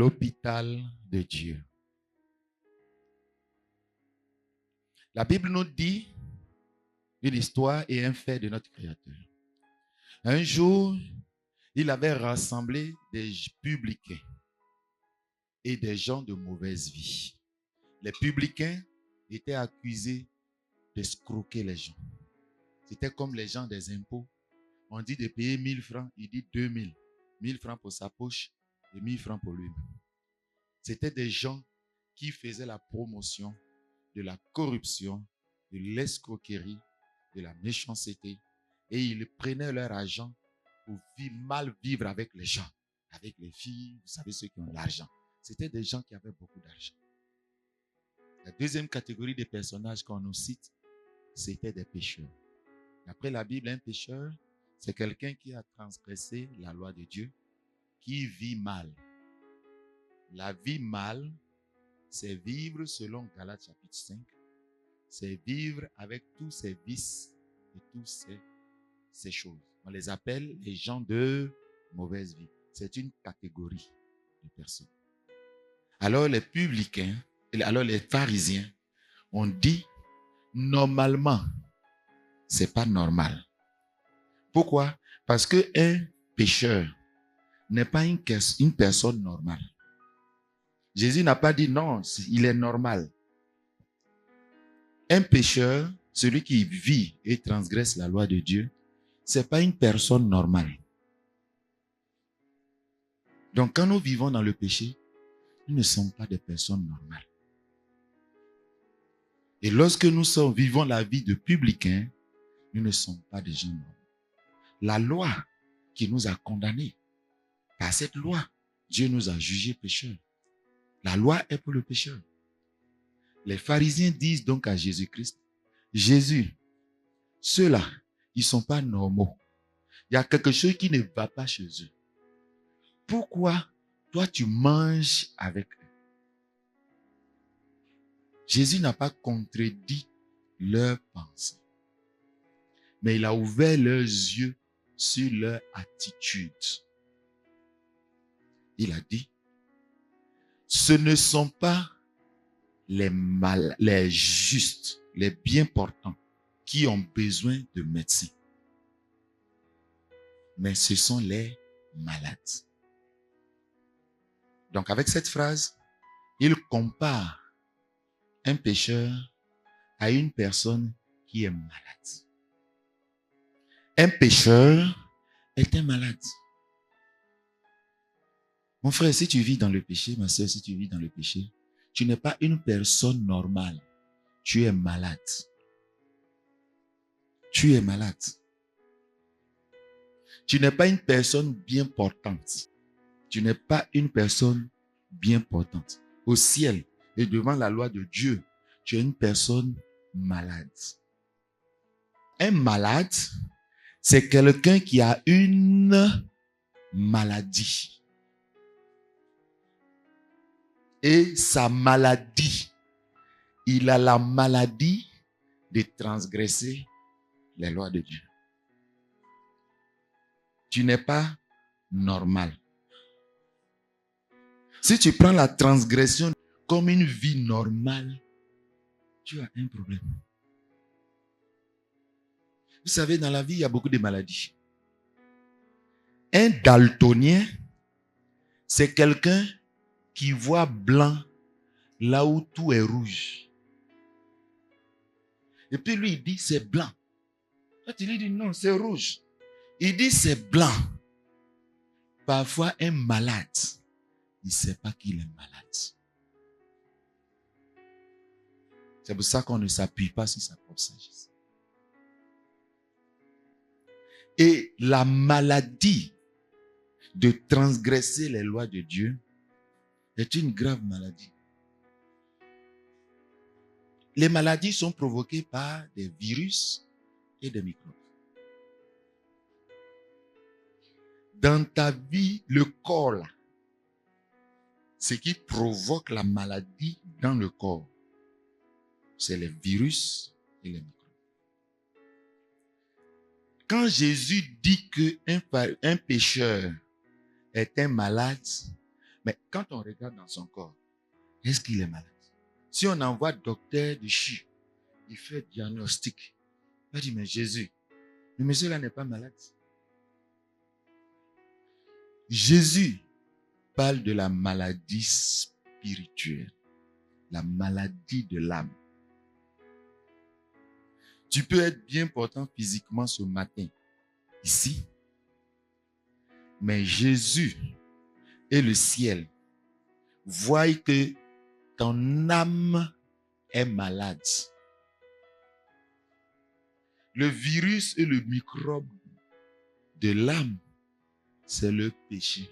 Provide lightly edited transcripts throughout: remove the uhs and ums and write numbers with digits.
l'hôpital de Dieu. La Bible nous dit une histoire et un fait de notre Créateur. Un jour, il avait rassemblé des publicains et des gens de mauvaise vie. Les publicains étaient accusés d'escroquer les gens. C'était comme les gens des impôts. On dit de payer 1000 francs, il dit 2000. 1000 francs pour sa poche et 1000 francs pour lui-même. C'était des gens qui faisaient la promotion de la corruption, de l'escroquerie, de la méchanceté. Et ils prenaient leur argent pour mal vivre avec les gens, avec les filles, vous savez ceux qui ont l'argent. C'était des gens qui avaient beaucoup d'argent. La deuxième catégorie de personnages qu'on nous cite, c'était des pécheurs. D'après la Bible, un pécheur, c'est quelqu'un qui a transgressé la loi de Dieu, qui vit mal. La vie mal, c'est vivre selon Galates chapitre 5, c'est vivre avec tous ces vices et toutes ces choses. On les appelle les gens de mauvaise vie. C'est une catégorie de personnes. Alors les publicains, alors les pharisiens ont dit, normalement, c'est pas normal. Pourquoi? Parce qu'un pécheur n'est pas une personne normale. Jésus n'a pas dit non, il est normal. Un pécheur, celui qui vit et transgresse la loi de Dieu, c'est pas une personne normale. Donc quand nous vivons dans le péché, nous ne sommes pas des personnes normales. Et lorsque nous vivons la vie de publicains, nous ne sommes pas des gens normaux. La loi qui nous a condamnés, par cette loi, Dieu nous a jugés pécheurs. La loi est pour le pécheur. Les pharisiens disent donc à Jésus-Christ, Jésus, ceux-là, ils ne sont pas normaux. Il y a quelque chose qui ne va pas chez eux. Pourquoi toi tu manges avec eux? Jésus n'a pas contredit leurs pensées, mais il a ouvert leurs yeux sur leur attitude. Il a dit, ce ne sont pas les justes, les bien portants qui ont besoin de médecins, mais ce sont les malades. Donc avec cette phrase, il compare un pécheur à une personne qui est malade. Un pécheur est un malade. Mon frère, si tu vis dans le péché, ma soeur, si tu vis dans le péché, tu n'es pas une personne normale. Tu es malade. Tu es malade. Tu n'es pas une personne bien portante. Tu n'es pas une personne bien portante. Au ciel et devant la loi de Dieu, tu es une personne malade. Un malade, c'est quelqu'un qui a une maladie. Et sa maladie, il a la maladie de transgresser les lois de Dieu. Tu n'es pas normal. Si tu prends la transgression comme une vie normale, tu as un problème. Vous savez, dans la vie, il y a beaucoup de maladies. Un daltonien, c'est quelqu'un qui voit blanc là où tout est rouge. Et puis lui, il dit c'est blanc. Quand il lui dit non, c'est rouge. Il dit c'est blanc. Parfois, un malade, il ne sait pas qu'il est malade. C'est pour ça qu'on ne s'appuie pas sur sa propre sagesse. Et la maladie de transgresser les lois de Dieu est une grave maladie. Les maladies sont provoquées par des virus et des microbes. Dans ta vie, le corps, là, ce qui provoque la maladie dans le corps, c'est les virus et les microbes. Quand Jésus dit qu'un pécheur est un malade, Mais quand on regarde dans son corps, est-ce qu'il est malade? Si on envoie docteur de chi, il fait diagnostic. Il dit, mais Jésus, le monsieur là n'est pas malade. Jésus parle de la maladie spirituelle, la maladie de l'âme. Tu peux être bien portant physiquement ce matin, ici, mais Jésus et le ciel voient que ton âme est malade. Le virus et le microbe de l'âme, c'est le péché.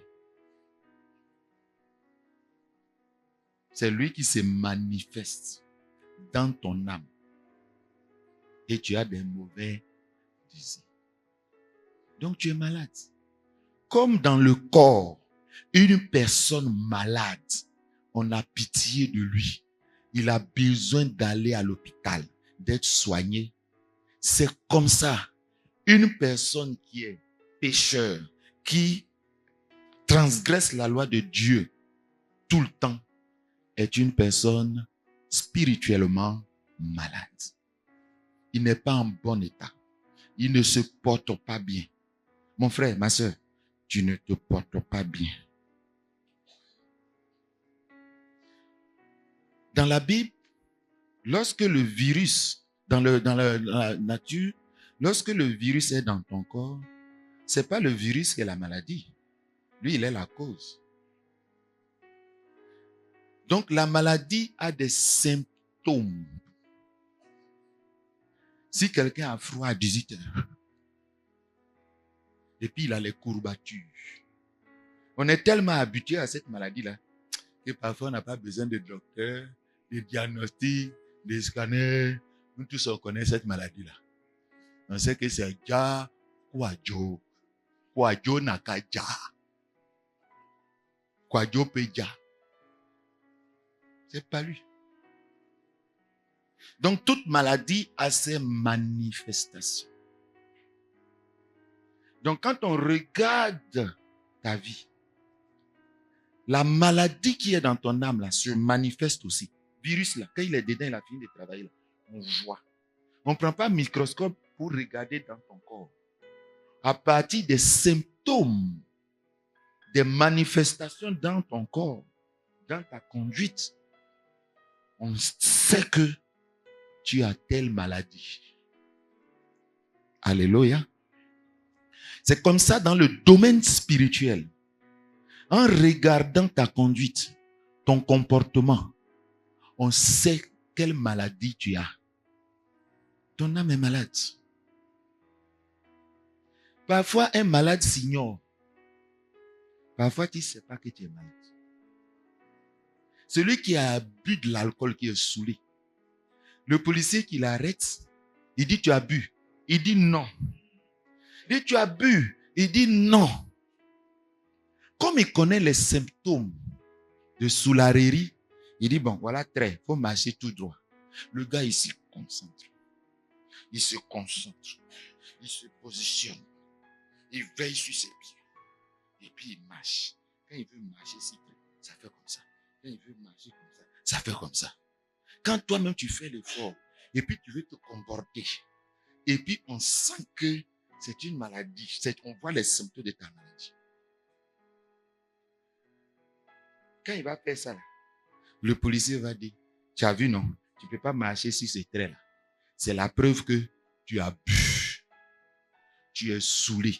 C'est lui qui se manifeste dans ton âme. Et tu as des mauvais désirs. Donc tu es malade. Comme dans le corps, une personne malade, on a pitié de lui. Il a besoin d'aller à l'hôpital, d'être soigné. C'est comme ça. Une personne qui est pécheur, qui transgresse la loi de Dieu tout le temps, est une personne spirituellement malade. Il n'est pas en bon état. Il ne se porte pas bien. Mon frère, ma soeur, tu ne te portes pas bien. Dans la Bible, lorsque le virus, dans la nature, lorsque le virus est dans ton corps, ce n'est pas le virus qui est la maladie. Lui, il est la cause. Donc, la maladie a des symptômes. Si quelqu'un a froid à 18 heures, et puis il a les courbatures, on est tellement habitué à cette maladie-là que parfois on n'a pas besoin de docteur, de diagnostic, de scanner. Nous tous on connaît cette maladie-là. On sait que c'est Ja Kwajo. Kwajo Nakaja. Kwajo Peja. C'est pas lui. Donc toute maladie a ses manifestations. Donc quand on regarde ta vie, la maladie qui est dans ton âme là se manifeste aussi. Virus là, quand il est dedans, il a fini de travailler là, on voit. On ne prend pas un microscope pour regarder dans ton corps. À partir des symptômes, des manifestations dans ton corps, dans ta conduite, on sait que tu as telle maladie. Alléluia. C'est comme ça dans le domaine spirituel. En regardant ta conduite, ton comportement, on sait quelle maladie tu as. Ton âme est malade. Parfois, un malade s'ignore. Parfois, tu ne sais pas que tu es malade. Celui qui a bu de l'alcool, qui est saoulé, le policier qui l'arrête, il dit, tu as bu. Il dit non. Il dit, tu as bu. Il dit non. Comme il connaît les symptômes de soularerie, il dit, bon, voilà, il faut marcher tout droit. Le gars, il se concentre. Il se concentre. Il se positionne. Il veille sur ses pieds. Et puis, il marche. Quand il veut marcher, ça fait comme ça. Quand il veut marcher comme ça, ça fait comme ça. Quand toi-même, tu fais l'effort, et puis tu veux te comporter, et puis on sent que c'est une maladie. On voit les symptômes de ta maladie. Quand il va faire ça, là, le policier va dire, tu as vu, non? Tu ne peux pas marcher sur ces traits-là. C'est la preuve que tu as bu. Tu es saoulé.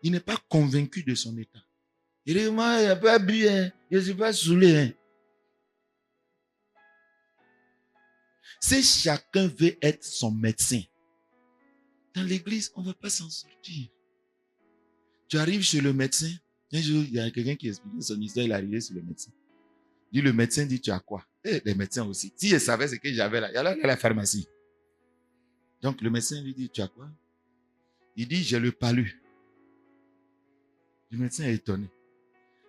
Il n'est pas convaincu de son état. Il dit, moi, il n'a pas bu, hein. Je ne suis pas saoulé. Hein. Si chacun veut être son médecin, dans l'église, on ne va pas s'en sortir. Tu arrives chez le médecin. Un jour, il y a quelqu'un qui expliquait son histoire, il est arrivé sur le médecin. Le médecin dit, tu as quoi? Et les médecins aussi. Si je savais ce que j'avais là, il y a la pharmacie. Donc le médecin lui dit, tu as quoi? Il dit, j'ai le palu. Le médecin est étonné.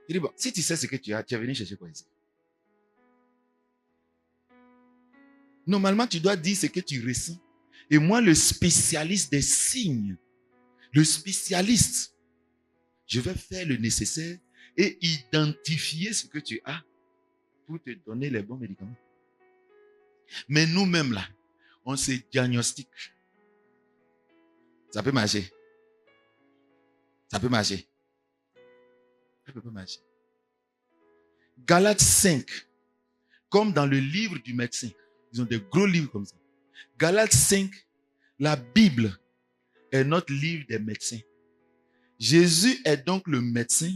Il dit, bon, si tu sais ce que tu es venu chercher quoi ici? Normalement, tu dois dire ce que tu ressens. Et moi, le spécialiste des signes, le spécialiste, je vais faire le nécessaire et identifier ce que tu as pour te donner les bons médicaments. Mais nous-mêmes là, on se diagnostique. Ça peut marcher. Ça peut marcher. Ça peut pas marcher. Galates 5, comme dans le livre du médecin, ils ont des gros livres comme ça. Galates 5, la Bible est notre livre des médecins. Jésus est donc le médecin.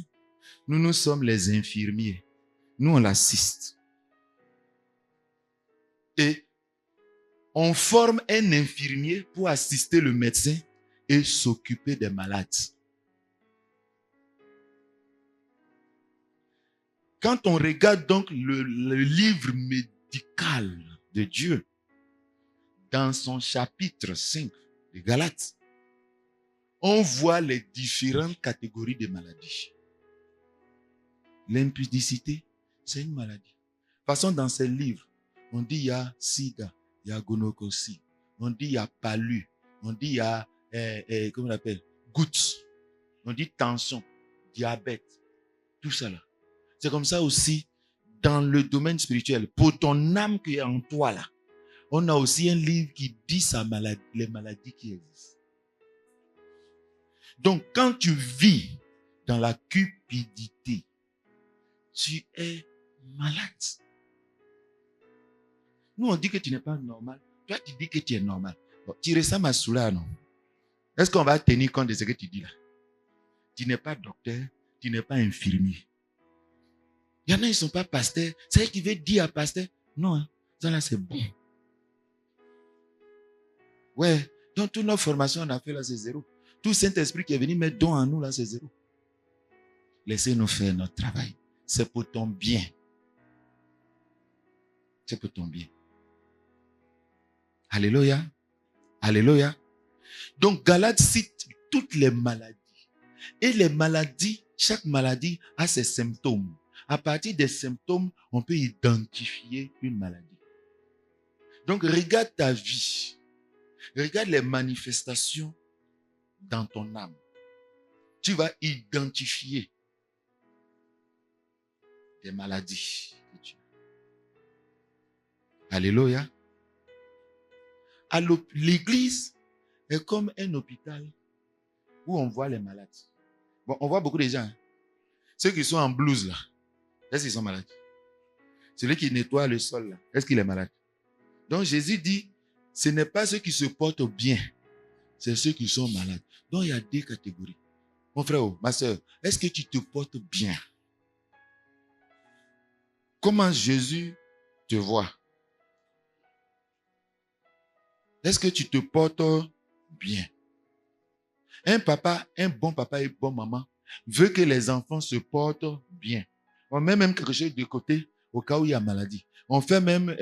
Nous sommes les infirmiers. Nous, on l'assiste. Et on forme un infirmier pour assister le médecin et s'occuper des malades. Quand on regarde donc le livre médical de Dieu, dans son chapitre 5 de Galates, on voit les différentes catégories de maladies. L'impudicité, c'est une maladie. De toute façon, dans ces livres, on dit il y a sida, il y a gonorrhée, on dit il y a palu, on dit il y a, comment on appelle, gouttes, on dit tension, diabète, tout ça là. C'est comme ça aussi dans le domaine spirituel. Pour ton âme qui est en toi là, on a aussi un livre qui dit les maladies qui existent. Donc, quand tu vis dans la cupidité, tu es malade. Nous, on dit que tu n'es pas normal. Toi, tu dis que tu es normal. Bon, tu ressembles à Soula, non? Est-ce qu'on va tenir compte de ce que tu dis là? Tu n'es pas docteur, tu n'es pas infirmier. Il y en a, ils ne sont pas pasteurs. C'est ce qui veut dire à pasteur? Non, hein? Ça là, c'est bon. Ouais. Donc, toute notre formation, on a fait là, c'est zéro. Tout Saint-Esprit qui est venu mettre don en nous, là, c'est zéro. Laissez-nous faire notre travail. C'est pour ton bien. C'est pour ton bien. Alléluia. Alléluia. Donc, Galates cite toutes les maladies. Et les maladies, chaque maladie a ses symptômes. À partir des symptômes, on peut identifier une maladie. Donc, regarde ta vie. Regarde les manifestations dans ton âme. Tu vas identifier des maladies que tu as. Alléluia. L'église est comme un hôpital où on voit les malades. Bon, on voit beaucoup de gens. Hein. Ceux qui sont en blouse là, est-ce qu'ils sont malades? Celui qui nettoie le sol là, est-ce qu'il est malade? Donc Jésus dit, ce n'est pas ceux qui se portent bien, c'est ceux qui sont malades. Donc il y a deux catégories. Mon frère, ma soeur, est-ce que tu te portes bien? Comment Jésus te voit? Est-ce que tu te portes bien? Un papa, un bon papa et une bonne maman veut que les enfants se portent bien. On met même quelque chose de côté au cas où il y a maladie. On fait même,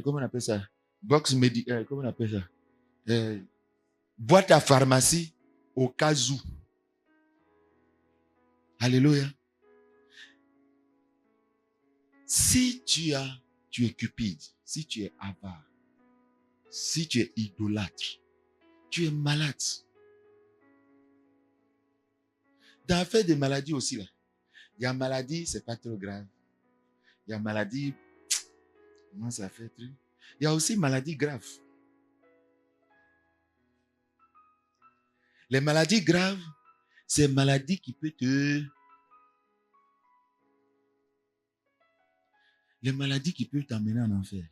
comment on appelle ça? Box médical, comment on appelle ça? Boîte à pharmacie au cas où. Alléluia. Si tu es cupide, si tu es avare, si tu es idolâtre, tu es malade. Dans l'affaire des maladies aussi, là, il y a maladie, c'est pas trop grave. Il y a maladie, comment ça fait? Il y a aussi maladie grave. Les maladies graves, c'est maladie qui peut les maladies qui peuvent t'amener en enfer.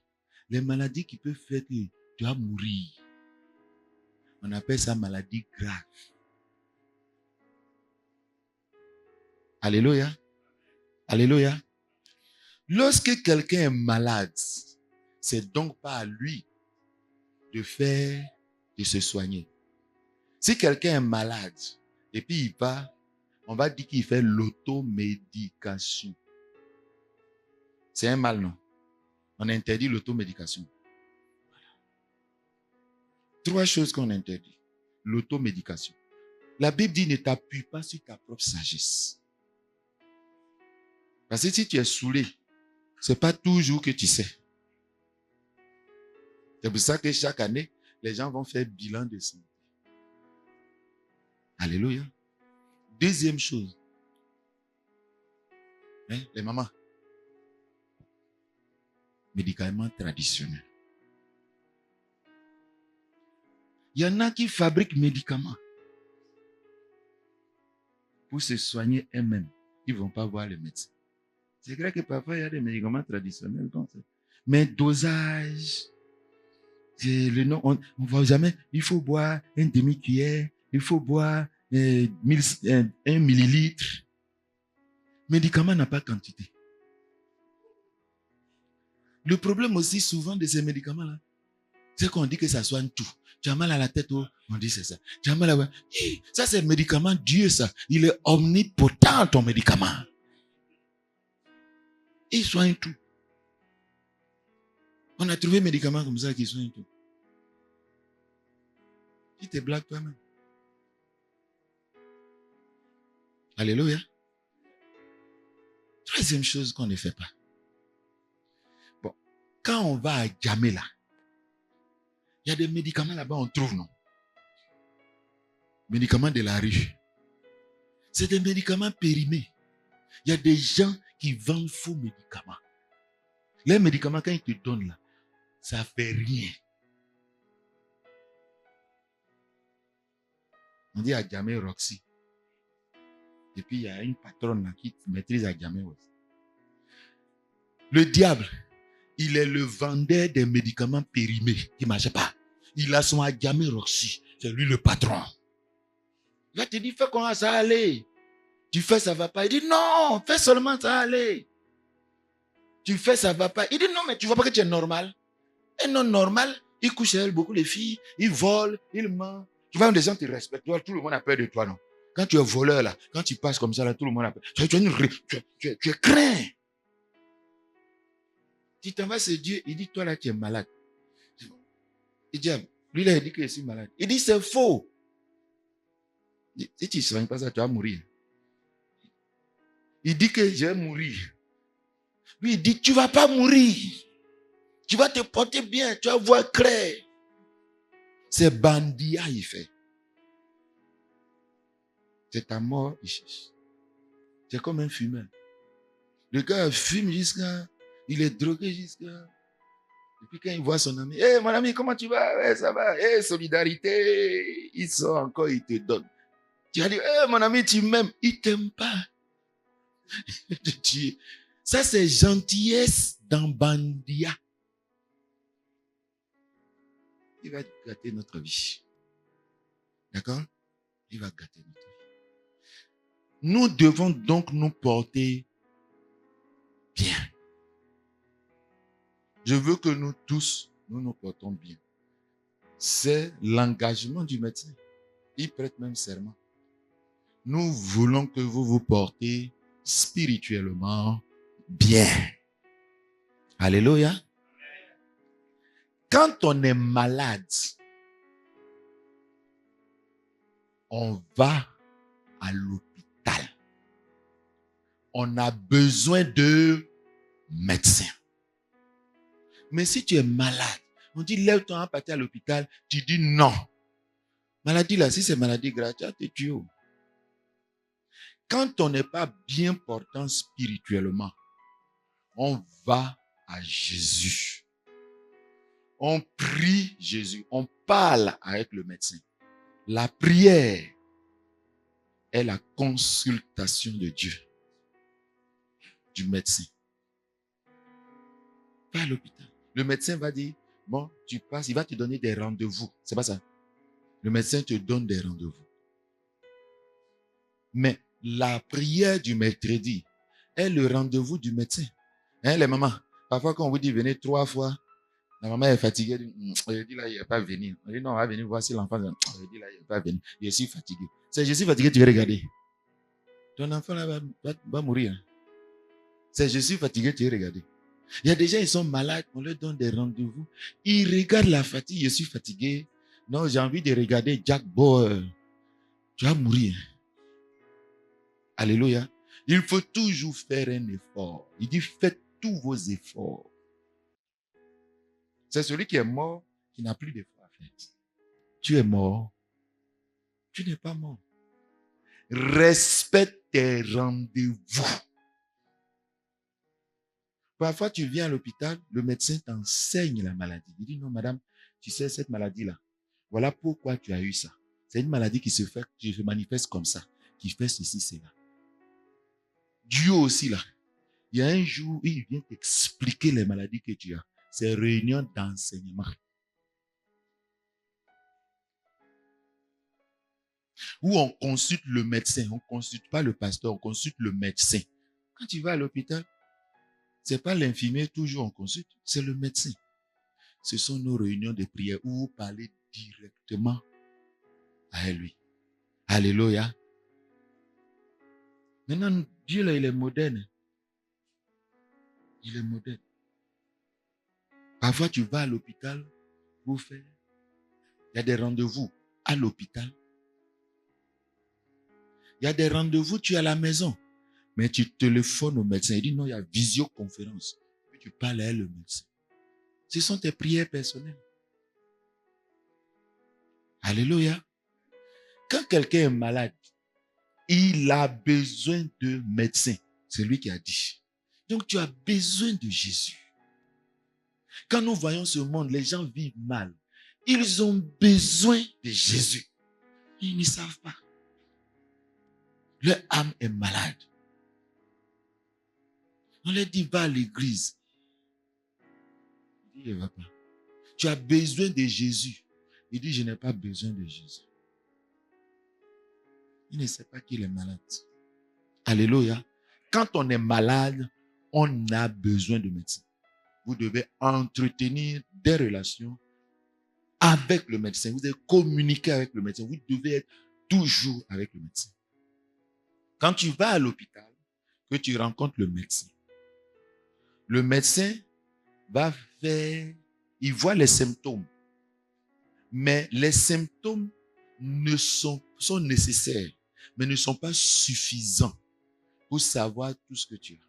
Les maladies qui peuvent faire que tu vas mourir. On appelle ça maladie grave. Alléluia. Alléluia. Lorsque quelqu'un est malade, c'est donc pas à lui de se soigner. Si quelqu'un est malade et puis il va, on va dire qu'il fait l'automédication. C'est un mal, non? On interdit l'automédication. Voilà. 3 choses qu'on interdit. L'automédication. La Bible dit ne t'appuie pas sur ta propre sagesse. Parce que si tu es saoulé, ce n'est pas toujours que tu sais. C'est pour ça que chaque année, les gens vont faire bilan de santé. Alléluia. Deuxième chose. Hein, les mamans. Médicaments traditionnels. Il y en a qui fabriquent médicaments pour se soigner eux-mêmes. Ils ne vont pas voir le médecin. C'est vrai que parfois, il y a des médicaments traditionnels comme ça. Mais dosage, le nom, on ne voit jamais. Il faut boire une demi-cuillère, il faut boire 1 millilitre. Médicament n'a pas quantité. Le problème aussi souvent de ces médicaments-là, c'est qu'on dit que ça soigne tout. Tu as mal à la tête, oh, on dit c'est ça. Tu as mal à la... Ça c'est médicament Dieu, ça. Il est omnipotent, ton médicament. Il soigne tout. On a trouvé un médicament comme ça qui soigne tout. Tu te blagues toi-même. Alléluia. Troisième chose qu'on ne fait pas. Bon, quand on va à Djamena, il y a des médicaments là-bas, on trouve, non? Médicaments de la rue. C'est des médicaments périmés. Il y a des gens qui vendent faux médicaments. Les médicaments, quand ils te donnent là, ça ne fait rien. On dit à Djamé Roxy. Et puis il y a une patronne là qui maîtrise à Djamé aussi. Le diable, il est le vendeur des médicaments périmés qui ne marchent pas. Il a son Adjamé Roxy. C'est lui le patron. Il va te dire, fais comment ça aller. Tu fais, ça ne va pas. Il dit, non, fais seulement ça aller. Tu fais, ça ne va pas. Il dit, non, mais tu ne vois pas que tu es normal. Et non normal, il couche avec beaucoup les filles, il vole, il ment. Tu vois, les gens te respectent. Tout le monde a peur de toi, non? Quand tu es voleur, là, quand tu passes comme ça, là, tout le monde a peur. Tu es craint. Tu t'en vas, c'est Dieu. Il dit, toi là, tu es malade. Il dit, lui là, il dit que je suis malade. Il dit, c'est faux. Si tu ne soignes pas ça, tu vas mourir. Il dit que je vais mourir. Lui, il dit, tu ne vas pas mourir. Tu vas te porter bien, tu vas voir clair. C'est bandia, il fait. C'est ta mort, il cherche. C'est comme un fumeur. Le gars fume jusqu'à... Il est drogué jusqu'à... Et puis quand il voit son ami, hey, mon ami, comment tu vas? Ouais, ça va. Hey, solidarité. Il sort encore, il te donne. Tu as dit, hey, mon ami, tu m'aimes. Il ne t'aime pas. Ça, c'est gentillesse dans bandia. Il va gâter notre vie. D'accord? Il va gâter notre vie. Nous devons donc nous porter bien. Je veux que nous tous, nous portons bien. C'est l'engagement du médecin. Il prête même serment. Nous voulons que vous vous portez spirituellement bien. Alléluia. Quand on est malade, on va à l'hôpital. On a besoin de médecins. Mais si tu es malade, on dit lève-toi à partir à l'hôpital, tu dis non. Maladie là, si c'est maladie grave, tu vas te tuer. Quand on n'est pas bien portant spirituellement, on va à Jésus. On prie Jésus. On parle avec le médecin. La prière est la consultation de Dieu, du médecin. Pas à l'hôpital. Le médecin va dire, bon, tu passes, il va te donner des rendez-vous. C'est pas ça. Le médecin te donne des rendez-vous. Mais la prière du mercredi est le rendez-vous du médecin. Hein, les mamans, parfois quand on vous dit venez 3 fois, la maman est fatiguée. Elle dit là, il ne va pas venir. Elle dit non, on va venir voir si l'enfant. Elle dit là, il ne va pas venir. Je suis fatigué. C'est je suis fatigué, tu vas regarder. Ton enfant là va mourir. C'est je suis fatigué, tu vas regarder. Il y a des gens, ils sont malades, on leur donne des rendez-vous. Ils regardent la fatigue, je suis fatigué. Non, j'ai envie de regarder Jack Bauer. Tu vas mourir. Alléluia. Il faut toujours faire un effort. Il dit, faites tous vos efforts. C'est celui qui est mort qui n'a plus d'efforts à faire. Tu es mort. Tu n'es pas mort. Respecte tes rendez-vous. Parfois, tu viens à l'hôpital, le médecin t'enseigne la maladie. Il dit, non, madame, tu sais, cette maladie-là, voilà pourquoi tu as eu ça. C'est une maladie qui se manifeste comme ça, qui fait ceci, cela. Dieu aussi, là, il y a un jour où il vient t'expliquer les maladies que tu as. C'est réunion d'enseignement. Où on consulte le médecin. On ne consulte pas le pasteur, on consulte le médecin. Quand tu vas à l'hôpital, ce n'est pas l'infirmier toujours on consulte, c'est le médecin. Ce sont nos réunions de prière où vous parlez directement à lui. Alléluia. Maintenant, Dieu, là, il est moderne. Il est moderne. Parfois, tu vas à l'hôpital pour faire. Il y a des rendez-vous à l'hôpital. Il y a des rendez-vous, tu es à la maison. Mais tu téléphones au médecin. Il dit non, il y a visioconférence. Puis tu parles à le médecin. Ce sont tes prières personnelles. Alléluia. Quand quelqu'un est malade, il a besoin de médecin. C'est lui qui a dit. Donc tu as besoin de Jésus. Quand nous voyons ce monde, les gens vivent mal. Ils ont besoin de Jésus. Ils ne savent pas. Leur âme est malade. On leur dit, va à l'église. Il dit, il ne va pas. Tu as besoin de Jésus. Il dit, je n'ai pas besoin de Jésus. Il ne sait pas qu'il est malade. Alléluia. Quand on est malade, on a besoin de médecin. Vous devez entretenir des relations avec le médecin. Vous devez communiquer avec le médecin. Vous devez être toujours avec le médecin. Quand tu vas à l'hôpital, que tu rencontres le médecin va faire, il voit les symptômes. Mais les symptômes sont nécessaires, mais ne sont pas suffisants pour savoir tout ce que tu as.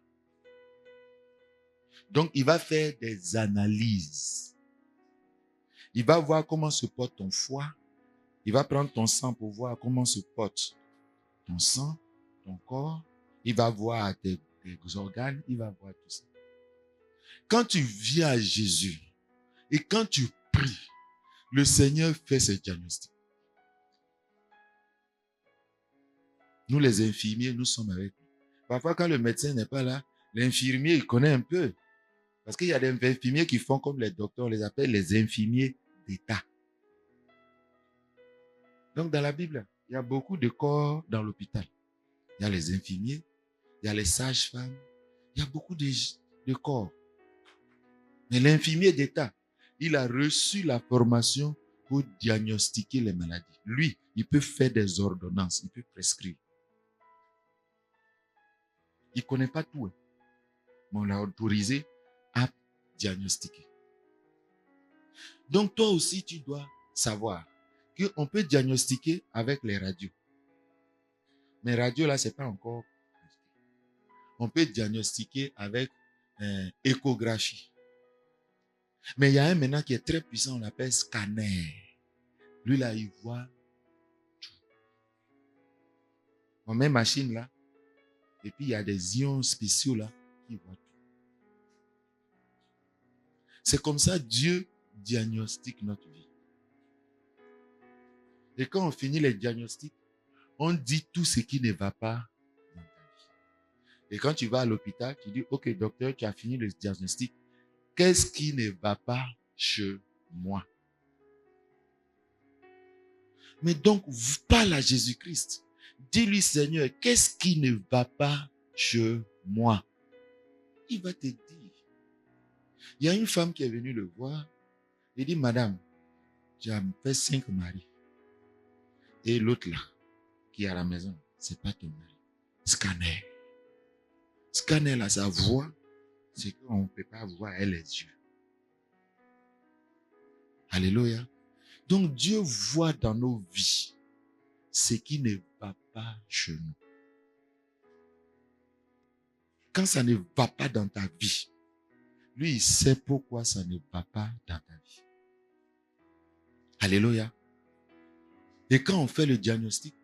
Donc, il va faire des analyses. Il va voir comment se porte ton foie. Il va prendre ton sang pour voir comment se porte ton sang, ton corps. Il va voir tes organes. Il va voir tout ça. Quand tu viens à Jésus et quand tu pries, le Seigneur fait ses diagnostics. Nous, les infirmiers, nous sommes avec lui. Parfois, quand le médecin n'est pas là, l'infirmier, il connaît un peu. Parce qu'il y a des infirmiers qui font comme les docteurs, on les appelle les infirmiers d'État. Donc, dans la Bible, il y a beaucoup de corps dans l'hôpital. Il y a les infirmiers, il y a les sages-femmes, il y a beaucoup de corps. Mais l'infirmier d'État, il a reçu la formation pour diagnostiquer les maladies. Lui, il peut faire des ordonnances, il peut prescrire. Il ne connaît pas tout, mais on l'a autorisé à diagnostiquer. Donc toi aussi, tu dois savoir qu'on peut diagnostiquer avec les radios. Mais radios, là, ce n'est pas encore. On peut diagnostiquer avec échographie. Mais il y a un maintenant qui est très puissant, on l'appelle scanner. Lui, là, il voit tout. On met une machine là, et puis il y a des ions spéciaux là qui voient tout. C'est comme ça Dieu diagnostique notre vie. Et quand on finit les diagnostics, on dit tout ce qui ne va pas dans ta vie. Et quand tu vas à l'hôpital, tu dis, ok docteur, tu as fini le diagnostic. Qu'est-ce qui ne va pas chez moi? Mais donc, parle à Jésus-Christ. Dis-lui, Seigneur, qu'est-ce qui ne va pas chez moi? Il va te dire. Il y a une femme qui est venue le voir. Il dit, madame, tu as fait 5 maris. Et l'autre là, qui est à la maison, ce n'est pas ton mari. Scanner. Scanner là, sa voix, c'est qu'on ne peut pas voir avec les yeux. Alléluia. Donc Dieu voit dans nos vies ce qui ne va pas chez nous. Quand ça ne va pas dans ta vie, lui, il sait pourquoi ça ne va pas dans ta vie. Alléluia. Et quand on fait le diagnostic,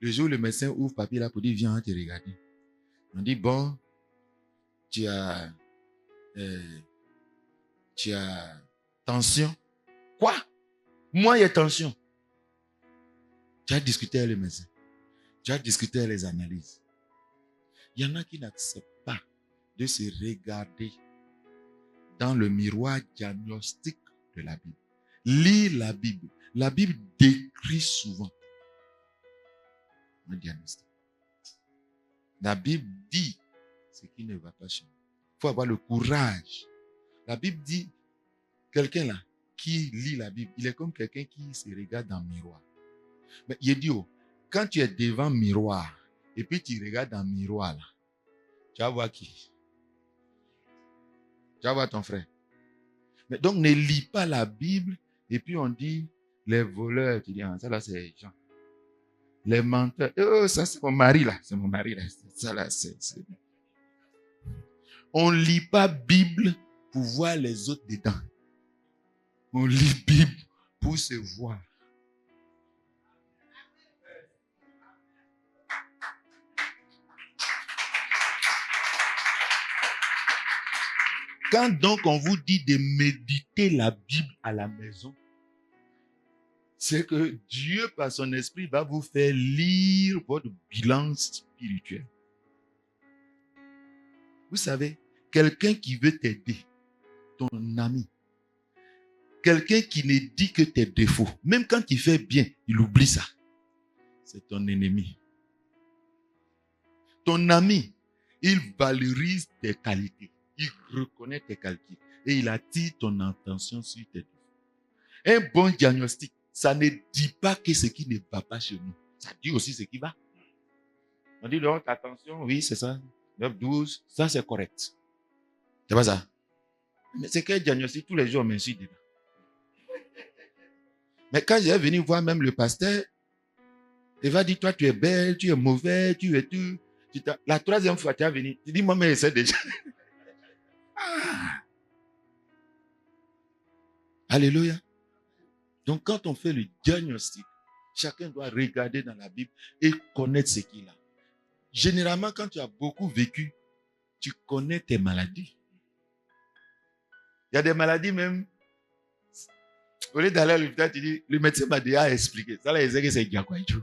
le jour où le médecin ouvre papier là pour dire, viens, on va te regarder. On dit, bon, tu as tu as tension. Quoi? Moi, il y a tension. Tu as discuté avec les médecins. Tu as discuté avec les analyses. Il y en a qui n'acceptent pas de se regarder dans le miroir diagnostique de la Bible. Lire la Bible. La Bible décrit souvent un diagnostic. La Bible dit ce qui ne va pas chez nous. Il faut avoir le courage. La Bible dit, quelqu'un là qui lit la Bible, il est comme quelqu'un qui se regarde dans le miroir. Mais il dit, oh, quand tu es devant le miroir, et puis tu regardes dans le miroir là, tu vas voir qui? Tu vas voir ton frère. Mais donc ne lis pas la Bible, et puis on dit, les voleurs, tu dis, ah, ça là c'est les gens. Les menteurs, oh, ça c'est mon mari là, c'est mon mari là, ça là c'est... On ne lit pas Bible pour voir les autres dedans. On lit Bible pour se voir. Quand donc on vous dit de méditer la Bible à la maison, c'est que Dieu, par son esprit, va vous faire lire votre bilan spirituel. Vous savez, quelqu'un qui veut t'aider, ton ami, quelqu'un qui ne dit que tes défauts, même quand il fait bien, il oublie ça. C'est ton ennemi. Ton ami, il valorise tes qualités. Il reconnaît tes qualités. Et il attire ton attention sur tes défauts. Un bon diagnostic, ça ne dit pas que ce qui ne va pas chez nous. Ça dit aussi ce qui va. On dit donc, attention, oui, c'est ça. 9, 12, ça c'est correct. C'est pas ça. Mais c'est qu'un diagnostic, tous les jours, on m'insulte dedans. Mais quand j'ai venu voir même le pasteur, il va dire, toi, tu es belle, tu es mauvais, tu es tout. La troisième fois, tu es venu. Tu dis, moi, mais c'est déjà. Ah. Alléluia. Donc, quand on fait le diagnostic, chacun doit regarder dans la Bible et connaître ce qu'il a. Généralement, quand tu as beaucoup vécu, tu connais tes maladies. Il y a des maladies même. Au lieu d'aller à l'hôpital, tu dis, le médecin m'a déjà expliqué. Ça, là, il sait que c'est Diakwaïdjou.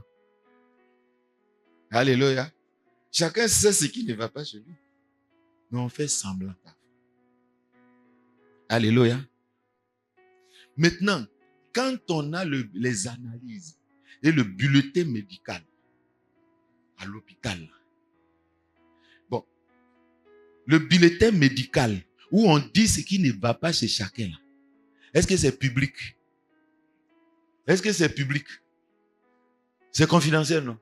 Alléluia. Chacun sait ce qui ne va pas chez lui. Mais on fait semblant. Alléluia. Maintenant, quand on a les analyses et le bulletin médical à l'hôpital, bon, le bulletin médical où on dit ce qui ne va pas chez chacun, est-ce que c'est public? Est-ce que c'est public? C'est confidentiel, non?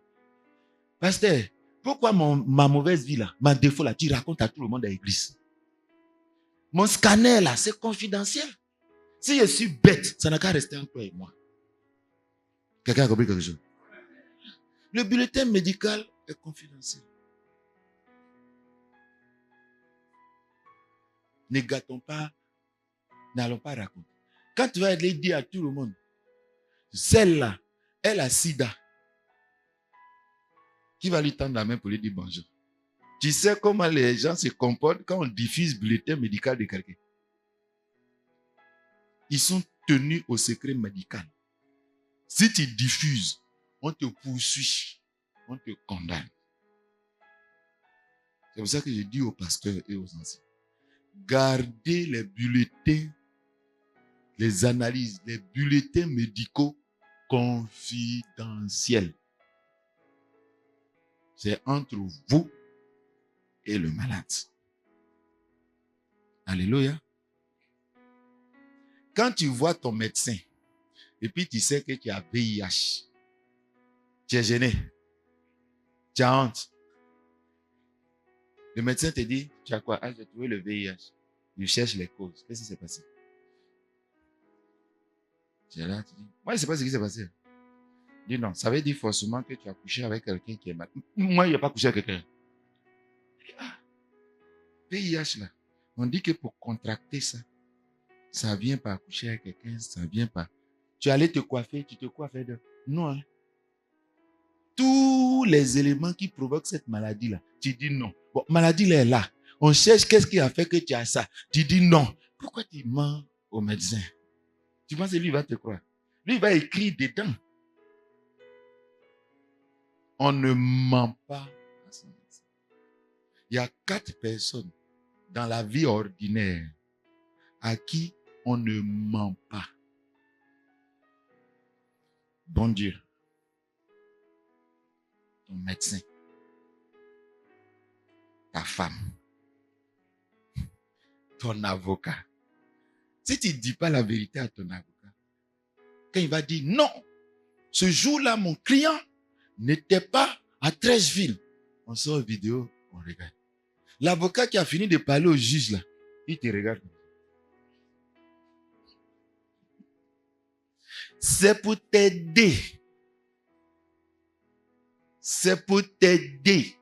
Pasteur, pourquoi ma mauvaise vie là, ma défaut là, tu racontes à tout le monde à l'église? Mon scanner là, c'est confidentiel. Si je suis bête, ça n'a qu'à rester entre toi et moi. Quelqu'un a compris quelque chose? Le bulletin médical est confidentiel. Ne gâtons pas, n'allons pas raconter. Quand tu vas aller dire à tout le monde, celle-là, elle a sida, qui va lui tendre la main pour lui dire bonjour? Tu sais comment les gens se comportent quand on diffuse le bulletin médical de quelqu'un? Ils sont tenus au secret médical. Si tu diffuses, on te poursuit, on te condamne. C'est pour ça que je dis aux pasteurs et aux anciens, gardez les bulletins, les analyses, les bulletins médicaux confidentiels. C'est entre vous et le malade. Alléluia. Quand tu vois ton médecin et puis tu sais que tu as VIH, tu es gêné, tu as honte. Le médecin te dit, tu as quoi? Ah, j'ai trouvé le VIH. Il cherche les causes. Qu'est-ce qui s'est passé? Tu es là, tu dis, moi, je ne sais pas ce qui s'est passé. Il dit non, ça veut dire forcément que tu as couché avec quelqu'un qui est malade. Moi, il n'y a pas couché avec quelqu'un. Ah, VIH là. On dit que pour contracter ça, ça vient par coucher avec quelqu'un, ça vient par... Tu allais te coiffer, tu te coiffes de... Non. Hein? Tous les éléments qui provoquent cette maladie-là, tu dis non. Bon, maladie là est là. On cherche qu'est-ce qui a fait que tu as ça. Tu dis non. Pourquoi tu mens au médecin? Tu penses que lui va te croire. Lui, il va écrire dedans. On ne ment pas à son médecin. Il y a 4 personnes dans la vie ordinaire à qui on ne ment pas. Bon Dieu. Ton médecin. Ta femme. Ton avocat. Si tu ne dis pas la vérité à ton avocat, quand il va dire non, ce jour-là, mon client n'était pas à Treichville. On sort une vidéo, on regarde. L'avocat qui a fini de parler au juge, là, il te regarde. C'est pour t'aider. C'est pour t'aider.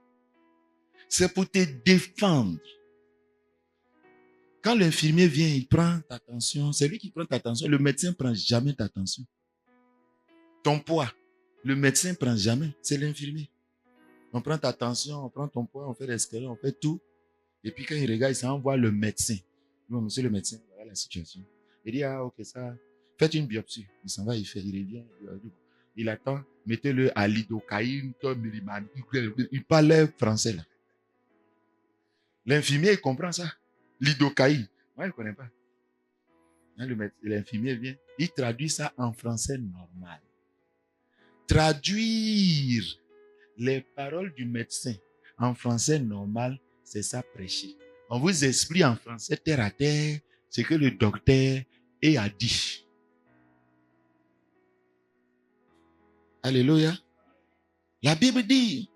C'est pour te défendre. Quand l'infirmier vient, il prend ta tension. C'est lui qui prend ta tension. Le médecin ne prend jamais ta tension. Ton poids, le médecin ne prend jamais. C'est l'infirmier. On prend ta tension, on prend ton poids, on fait l'escalier, on fait tout. Et puis quand il regarde, il s'envoie le médecin. Bon, monsieur le médecin, voilà la situation. Il dit, ah ok, ça, faites une biopsie. Il s'en va, il fait, il revient. Il attend, mettez-le à lidocaïne, il parle français là. L'infirmier, il comprend ça. Lidocaïne. Moi, je ne connais pas. L'infirmier vient, il traduit ça en français normal. Traduire les paroles du médecin en français normal, c'est ça prêcher. On vous explique en français terre à terre ce que le docteur a dit. Alléluia. La Bible dit,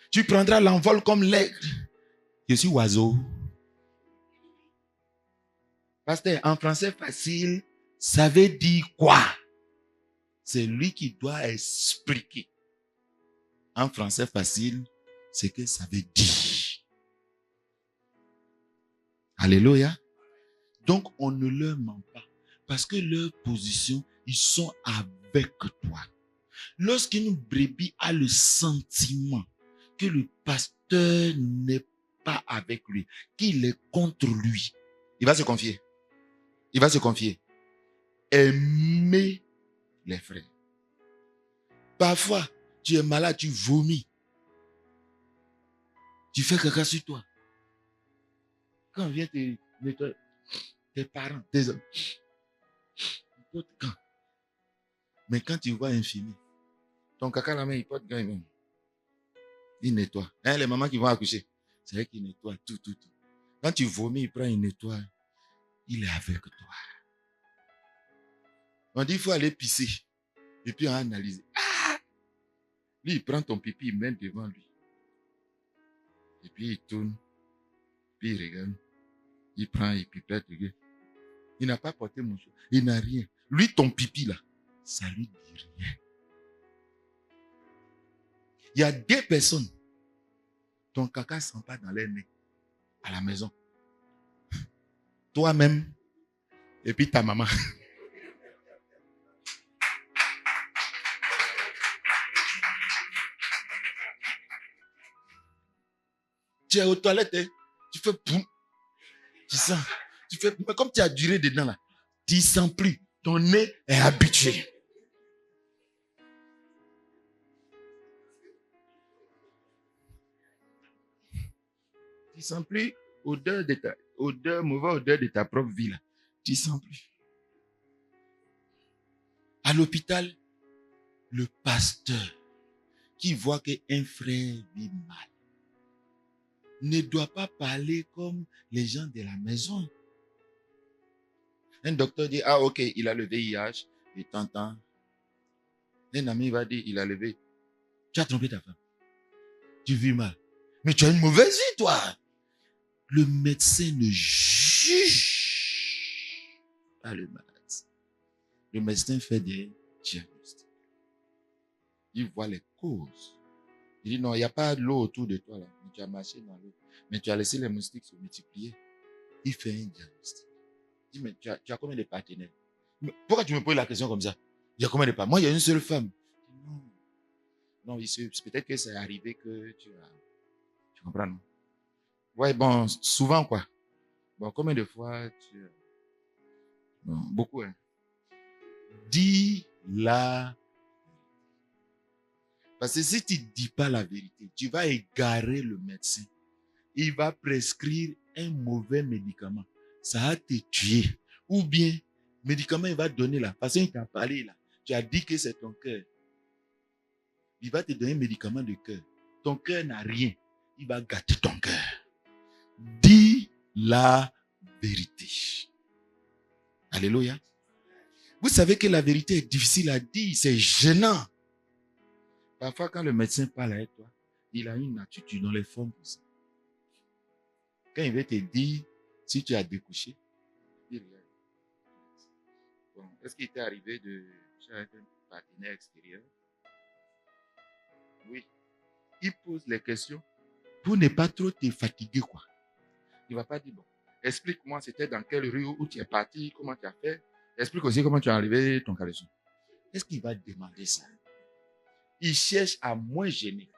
tu prendras l'envol comme l'aigle. Je suis oiseau. Pasteur, en français facile, ça veut dire quoi? C'est lui qui doit expliquer. En français facile, ce que ça veut dire. Alléluia. Donc, on ne leur ment pas. Parce que leur position, ils sont avec toi. Lorsqu'une brebis a le sentiment que le pasteur n'est pas avec lui, qu'il est contre lui, il va se confier. Il va se confier. Aimer les frères. Parfois, tu es malade, tu vomis. Tu fais caca sur toi. Quand on vient te nettoyer, tes parents, tes hommes, n'importe quand. Mais quand tu vois infirmier, ton caca la main, il porte quand même. Il nettoie. Hein, les mamans qui vont accoucher, c'est vrai qu'il nettoie tout. Quand tu vomis, il prend, il nettoie. Il est avec toi. On dit, il faut aller pisser. Et puis on analyse. Ah! Lui, il prend ton pipi, il met devant lui. Et puis il tourne. Puis il regarde. Il prend, il pipette. Il n'a pas porté mon chou. Il n'a rien. Lui, ton pipi là, ça lui dit rien. Il y a des personnes, ton caca ne sent pas dans les nez à la maison. Toi-même, et puis ta maman. Tu es aux toilettes, hein? Tu fais poum. Tu sens. Tu fais, mais comme tu as duré dedans là, tu ne sens plus. Ton nez est habitué. Tu ne sens plus mauvaise odeur de ta propre vie là. Tu ne sens plus. À l'hôpital, le pasteur qui voit qu'un frère vit mal ne doit pas parler comme les gens de la maison. Un docteur dit, ah ok, il a le VIH, et t'entends. Un ami va dire, il a le VIH. Tu as trompé ta femme. Tu vis mal. Mais tu as une mauvaise vie, toi. Le médecin ne juge pas le malade. Le médecin fait des diagnostics. Il voit les causes. Il dit non, il n'y a pas de l'eau autour de toi là. Mais tu as marché dans l'eau. Mais tu as laissé les moustiques se multiplier. Il fait un diagnostic. Il dit, mais tu as combien de partenaires? Mais pourquoi tu me poses la question comme ça? Il y a combien de partenaires? Moi, il y a une seule femme. Non, peut-être que c'est arrivé que tu as comprends, non? Ouais, bon, souvent, quoi. Bon, combien de fois tu... Bon, beaucoup, hein. Dis la... Parce que si tu ne dis pas la vérité, tu vas égarer le médecin. Il va prescrire un mauvais médicament. Ça va te tuer. Ou bien, le médicament, il va donner là. Parce qu'il t'a parlé là. Tu as dit que c'est ton cœur. Il va te donner un médicament de cœur. Ton cœur n'a rien. Il va gâter ton cœur. Dis la vérité. Alléluia. Vous savez que la vérité est difficile à dire. C'est gênant. Parfois, quand le médecin parle avec toi, il a une attitude dans les formes pour ça. Quand il va te dire, si tu as découché, il regarde. Bon, est-ce qu'il t'est arrivé de chercher un partenaire extérieur? Oui. Il pose les questions pour ne pas trop te fatiguer, quoi. Il ne va pas dire, bon, explique-moi, c'était dans quelle rue où tu es parti, comment tu as fait. Explique aussi comment tu as arrivé ton caleçon. Est-ce qu'il va demander ça? Il cherche à moins gêner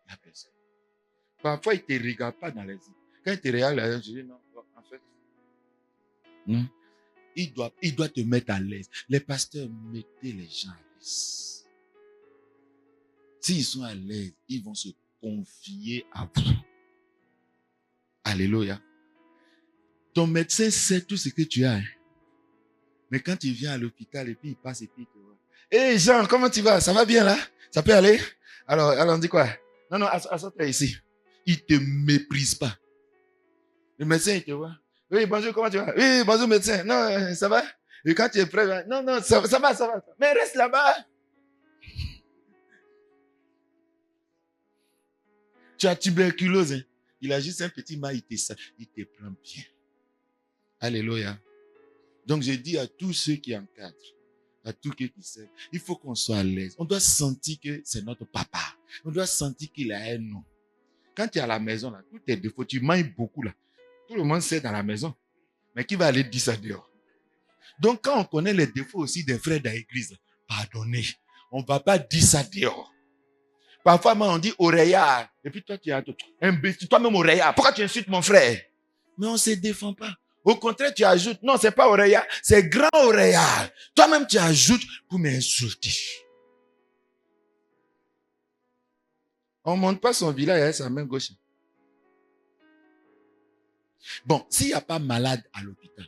la personne. Parfois, il ne te regarde pas dans les yeux. Quand il te regarde, je dis non, en fait. Non. Il doit te mettre à l'aise. Les pasteurs, mettez les gens à l'aise. S'ils sont à l'aise, ils vont se confier à vous. Alléluia. Ton médecin sait tout ce que tu as. Hein. Mais quand tu viens à l'hôpital et puis il passe et puis il te voit. Hé Jean, comment tu vas? Ça va bien là? Ça peut aller? Alors on dit quoi? Non, assois-toi ici. Il ne te méprise pas. Le médecin, il te voit. Oui, bonjour, comment tu vas? Oui, bonjour médecin. Non, ça va? Et quand tu es prêt, non, ça va. Mais reste là-bas. Tu as tuberculose. Hein? Il a juste un petit mal, il te prend bien. Alléluia. Donc je dis à tous ceux qui encadrent, à tous ceux qui savent, il faut qu'on soit à l'aise. On doit sentir que c'est notre papa. On doit sentir qu'il a un nom. Quand tu es à la maison, là, tous tes défauts, tu manges beaucoup là. Tout le monde sait dans la maison. Mais qui va aller dire ça dehors? Donc quand on connaît les défauts aussi des frères de l'église, pardonnez. On ne va pas dire ça dehors. Parfois, on dit oreillard. Et puis toi, tu as imbécile. Toi-même oreillard. Pourquoi tu insultes mon frère? Mais on ne se défend pas. Au contraire, tu ajoutes. Non, ce n'est pas oreillard. C'est grand oreillard. Toi-même, tu ajoutes pour m'insulter. On ne monte pas son village avec sa main gauche. Bon, s'il n'y a pas malade à l'hôpital,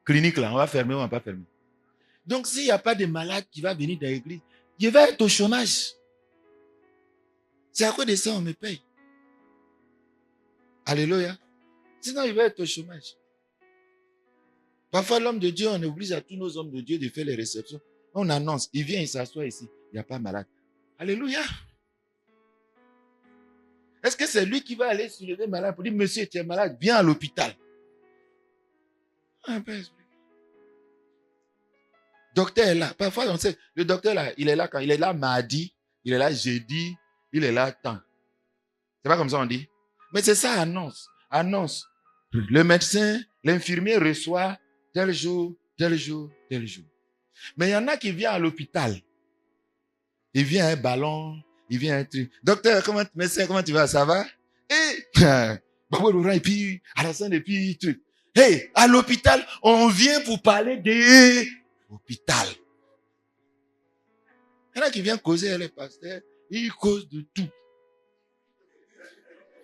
clinique là, on va fermer ou on ne va pas fermer. Donc, s'il n'y a pas de malade qui va venir dans l'église, je vais être au chômage. C'est à cause de ça on me paye. Alléluia. Sinon, il va être au chômage. Parfois, l'homme de Dieu, on oblige à tous nos hommes de Dieu de faire les réceptions. On annonce, il vient, il s'assoit ici. Il n'y a pas malade. Alléluia. Est-ce que c'est lui qui va aller soulever malade pour dire, monsieur, tu es malade, viens à l'hôpital? Docteur est là. Parfois, on sait, le docteur là, il est là quand il est là mardi, il est là jeudi, il est là tant. C'est pas comme ça on dit. Mais c'est ça, annonce. Annonce. Le médecin, l'infirmier reçoit tel jour, tel jour, tel jour. Mais il y en a qui viennent à l'hôpital. Il vient un ballon, il vient un truc. Docteur, médecin, comment tu vas? Ça va? Et puis, Alassane, et puis, truc. Hey, à l'hôpital, on vient pour parler de l'hôpital. Il y en a qui viennent causer avec les pasteurs, ils causent de tout.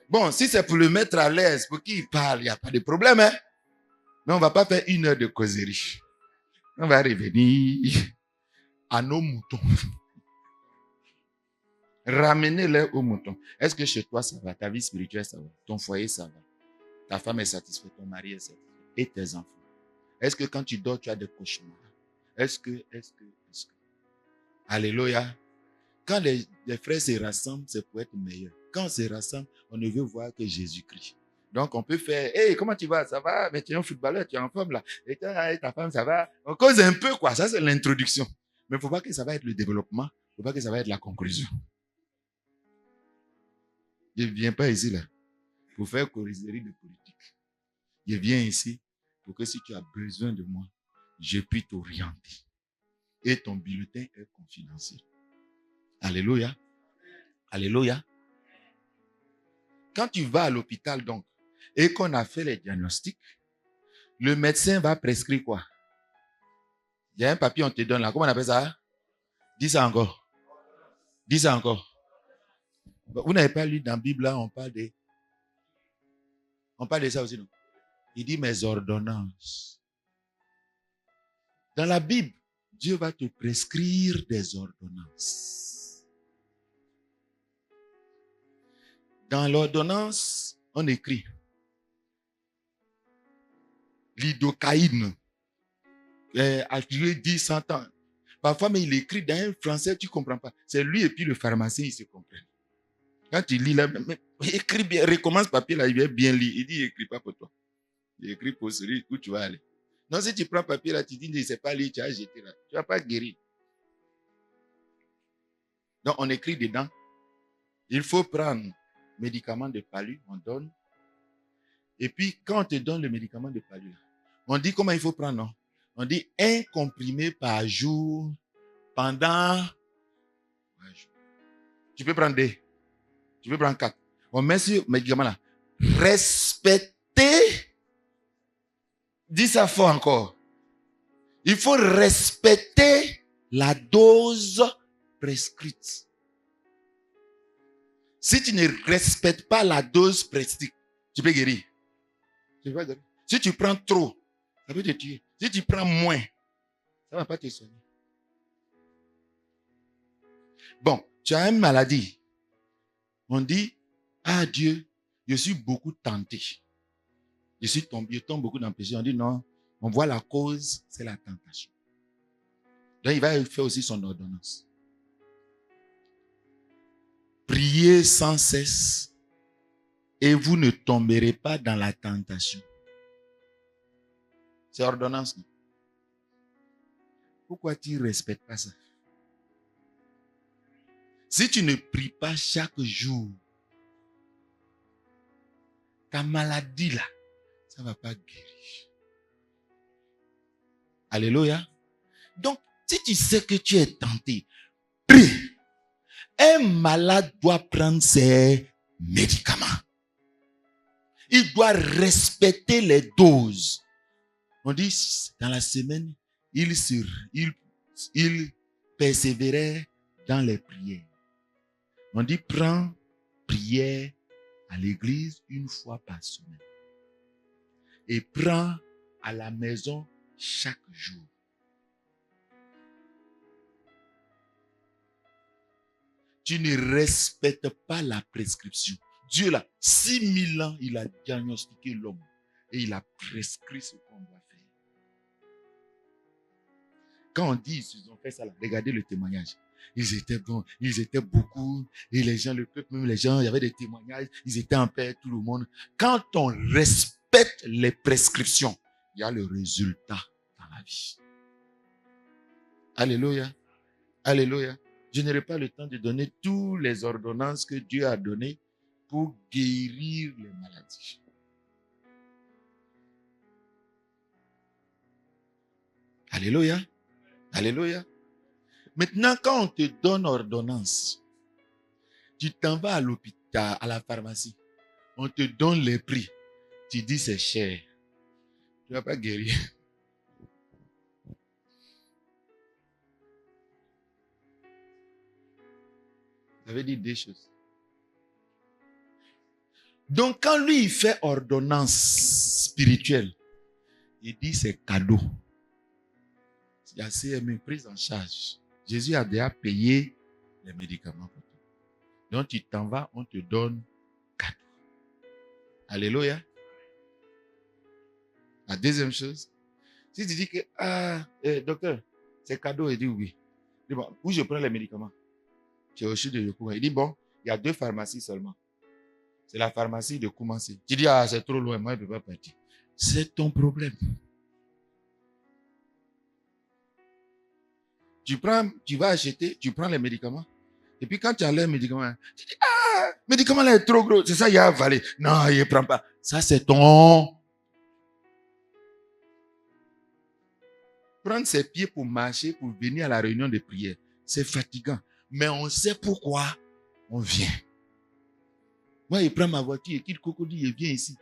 Bon, si c'est pour le mettre à l'aise, pour qu'il parle, il n'y a pas de problème. Hein? Mais on ne va pas faire 1 heure de causerie. On va revenir à nos moutons. Ramenez-les aux moutons. Est-ce que chez toi, ça va? Ta vie spirituelle, ça va? Ton foyer, ça va? Ta femme est satisfaite, ton mari est satisfait. Et tes enfants. Est-ce que quand tu dors, tu as des cauchemars? Est-ce que. Alléluia. Quand les frères se rassemblent, c'est pour être meilleur. Quand on se rassemble, on ne veut voir que Jésus-Christ. Donc, on peut faire, hey, comment tu vas? Ça va? Mais tu es un footballeur, tu es en forme là. Et ta femme, ça va? On cause un peu, quoi. Ça, c'est l'introduction. Mais il ne faut pas que ça va être le développement. Il ne faut pas que ça va être la conclusion. Je ne viens pas ici là pour faire causerie de politique. Je viens ici pour que si tu as besoin de moi, je puisse t'orienter. Et ton bulletin est confidentiel. Alléluia. Alléluia. Quand tu vas à l'hôpital, donc, et qu'on a fait les diagnostics, le médecin va prescrire quoi? Il y a un papier, on te donne là. Comment on appelle ça? Dis ça encore. Dis ça encore. Vous n'avez pas lu dans la Bible, là, on parle de ça aussi, non? Il dit mes ordonnances. Dans la Bible, Dieu va te prescrire des ordonnances. Dans l'ordonnance, on écrit lidocaïne, a duré 10, 100 ans. Parfois, mais il écrit dans un français, tu ne comprends pas. C'est lui et puis le pharmacien, ils se comprennent. Quand tu lis là, mais écris bien, recommence papier là, il va bien lire. Il dit, il n'écrit pas pour toi. Il écrit pour celui où tu vas aller. Non, si tu prends papier là, tu dis, je ne sais pas lire, tu as jeté là. Tu ne vas pas guérir. Donc, on écrit dedans. Il faut prendre médicament de palu, on donne. Et puis, quand on te donne le médicament de palu, on dit comment il faut prendre, non? On dit 1 comprimé par jour pendant 3 jours. Tu peux prendre 2. Tu peux prendre 4. On met ce médicament là. Respecter. Dis ça fort encore. Il faut respecter la dose prescrite. Si tu ne respectes pas la dose prescrite, tu peux guérir. Tu peux pas guérir. Si tu prends trop, ça peut te tuer. Si tu prends moins, ça ne va pas te soigner. Bon, tu as une maladie. On dit, ah Dieu, je suis beaucoup tenté. Je tombe beaucoup dans le péché. On dit non, on voit la cause, c'est la tentation. Donc il va faire aussi son ordonnance. Priez sans cesse et vous ne tomberez pas dans la tentation. C'est ordonnance. Non? Pourquoi tu ne respectes pas ça? Si tu ne pries pas chaque jour, ta maladie là, ça ne va pas guérir. Alléluia. Donc, si tu sais que tu es tenté, prie. Un malade doit prendre ses médicaments. Il doit respecter les doses. On dit, dans la semaine, il persévérait dans les prières. On dit, prends prière à l'église 1 fois par semaine. Et prends à la maison chaque jour. Tu ne respectes pas la prescription. Dieu, là, 6000 ans, il a diagnostiqué l'homme et il a prescrit ce qu'on doit faire. Quand on dit ils ont fait ça, là, regardez le témoignage. Ils étaient bons, ils étaient beaucoup, et les gens, le peuple, même les gens, il y avait des témoignages, ils étaient en paix, tout le monde. Quand on respecte les prescriptions, il y a le résultat dans la vie. Alléluia. Alléluia. Je n'aurai pas le temps de donner toutes les ordonnances que Dieu a données pour guérir les maladies. Alléluia. Alléluia. Maintenant, quand on te donne ordonnance, tu t'en vas à l'hôpital, à la pharmacie, on te donne les prix. Tu dis c'est cher. Tu ne vas pas guérir. Ça veut dire des choses. Donc, quand lui, il fait ordonnance spirituelle, il dit c'est cadeau. Il y a CME, prise en charge. Jésus a déjà payé les médicaments pour toi. Donc, tu t'en vas, on te donne cadeau. Alléluia. La deuxième chose, si tu dis que, docteur, c'est cadeau, il dit oui. Il dit, bon, où je prends les médicaments? Tu es au CHU de Yokouba. Il dit, bon, il y a 2 pharmacies seulement. C'est la pharmacie de Koumassi. Tu dis, c'est trop loin, moi, je ne peux pas partir. C'est ton problème. Tu vas acheter, tu prends les médicaments. Et puis quand tu as les médicaments, tu dis, le médicament là est trop gros. C'est ça, il a avalé. Non, il ne prend pas. Ça, c'est ton. Prendre ses pieds pour marcher, pour venir à la réunion de prière, c'est fatigant. Mais on sait pourquoi on vient. Moi, il prend ma voiture, il quitte Cocody, il vient ici.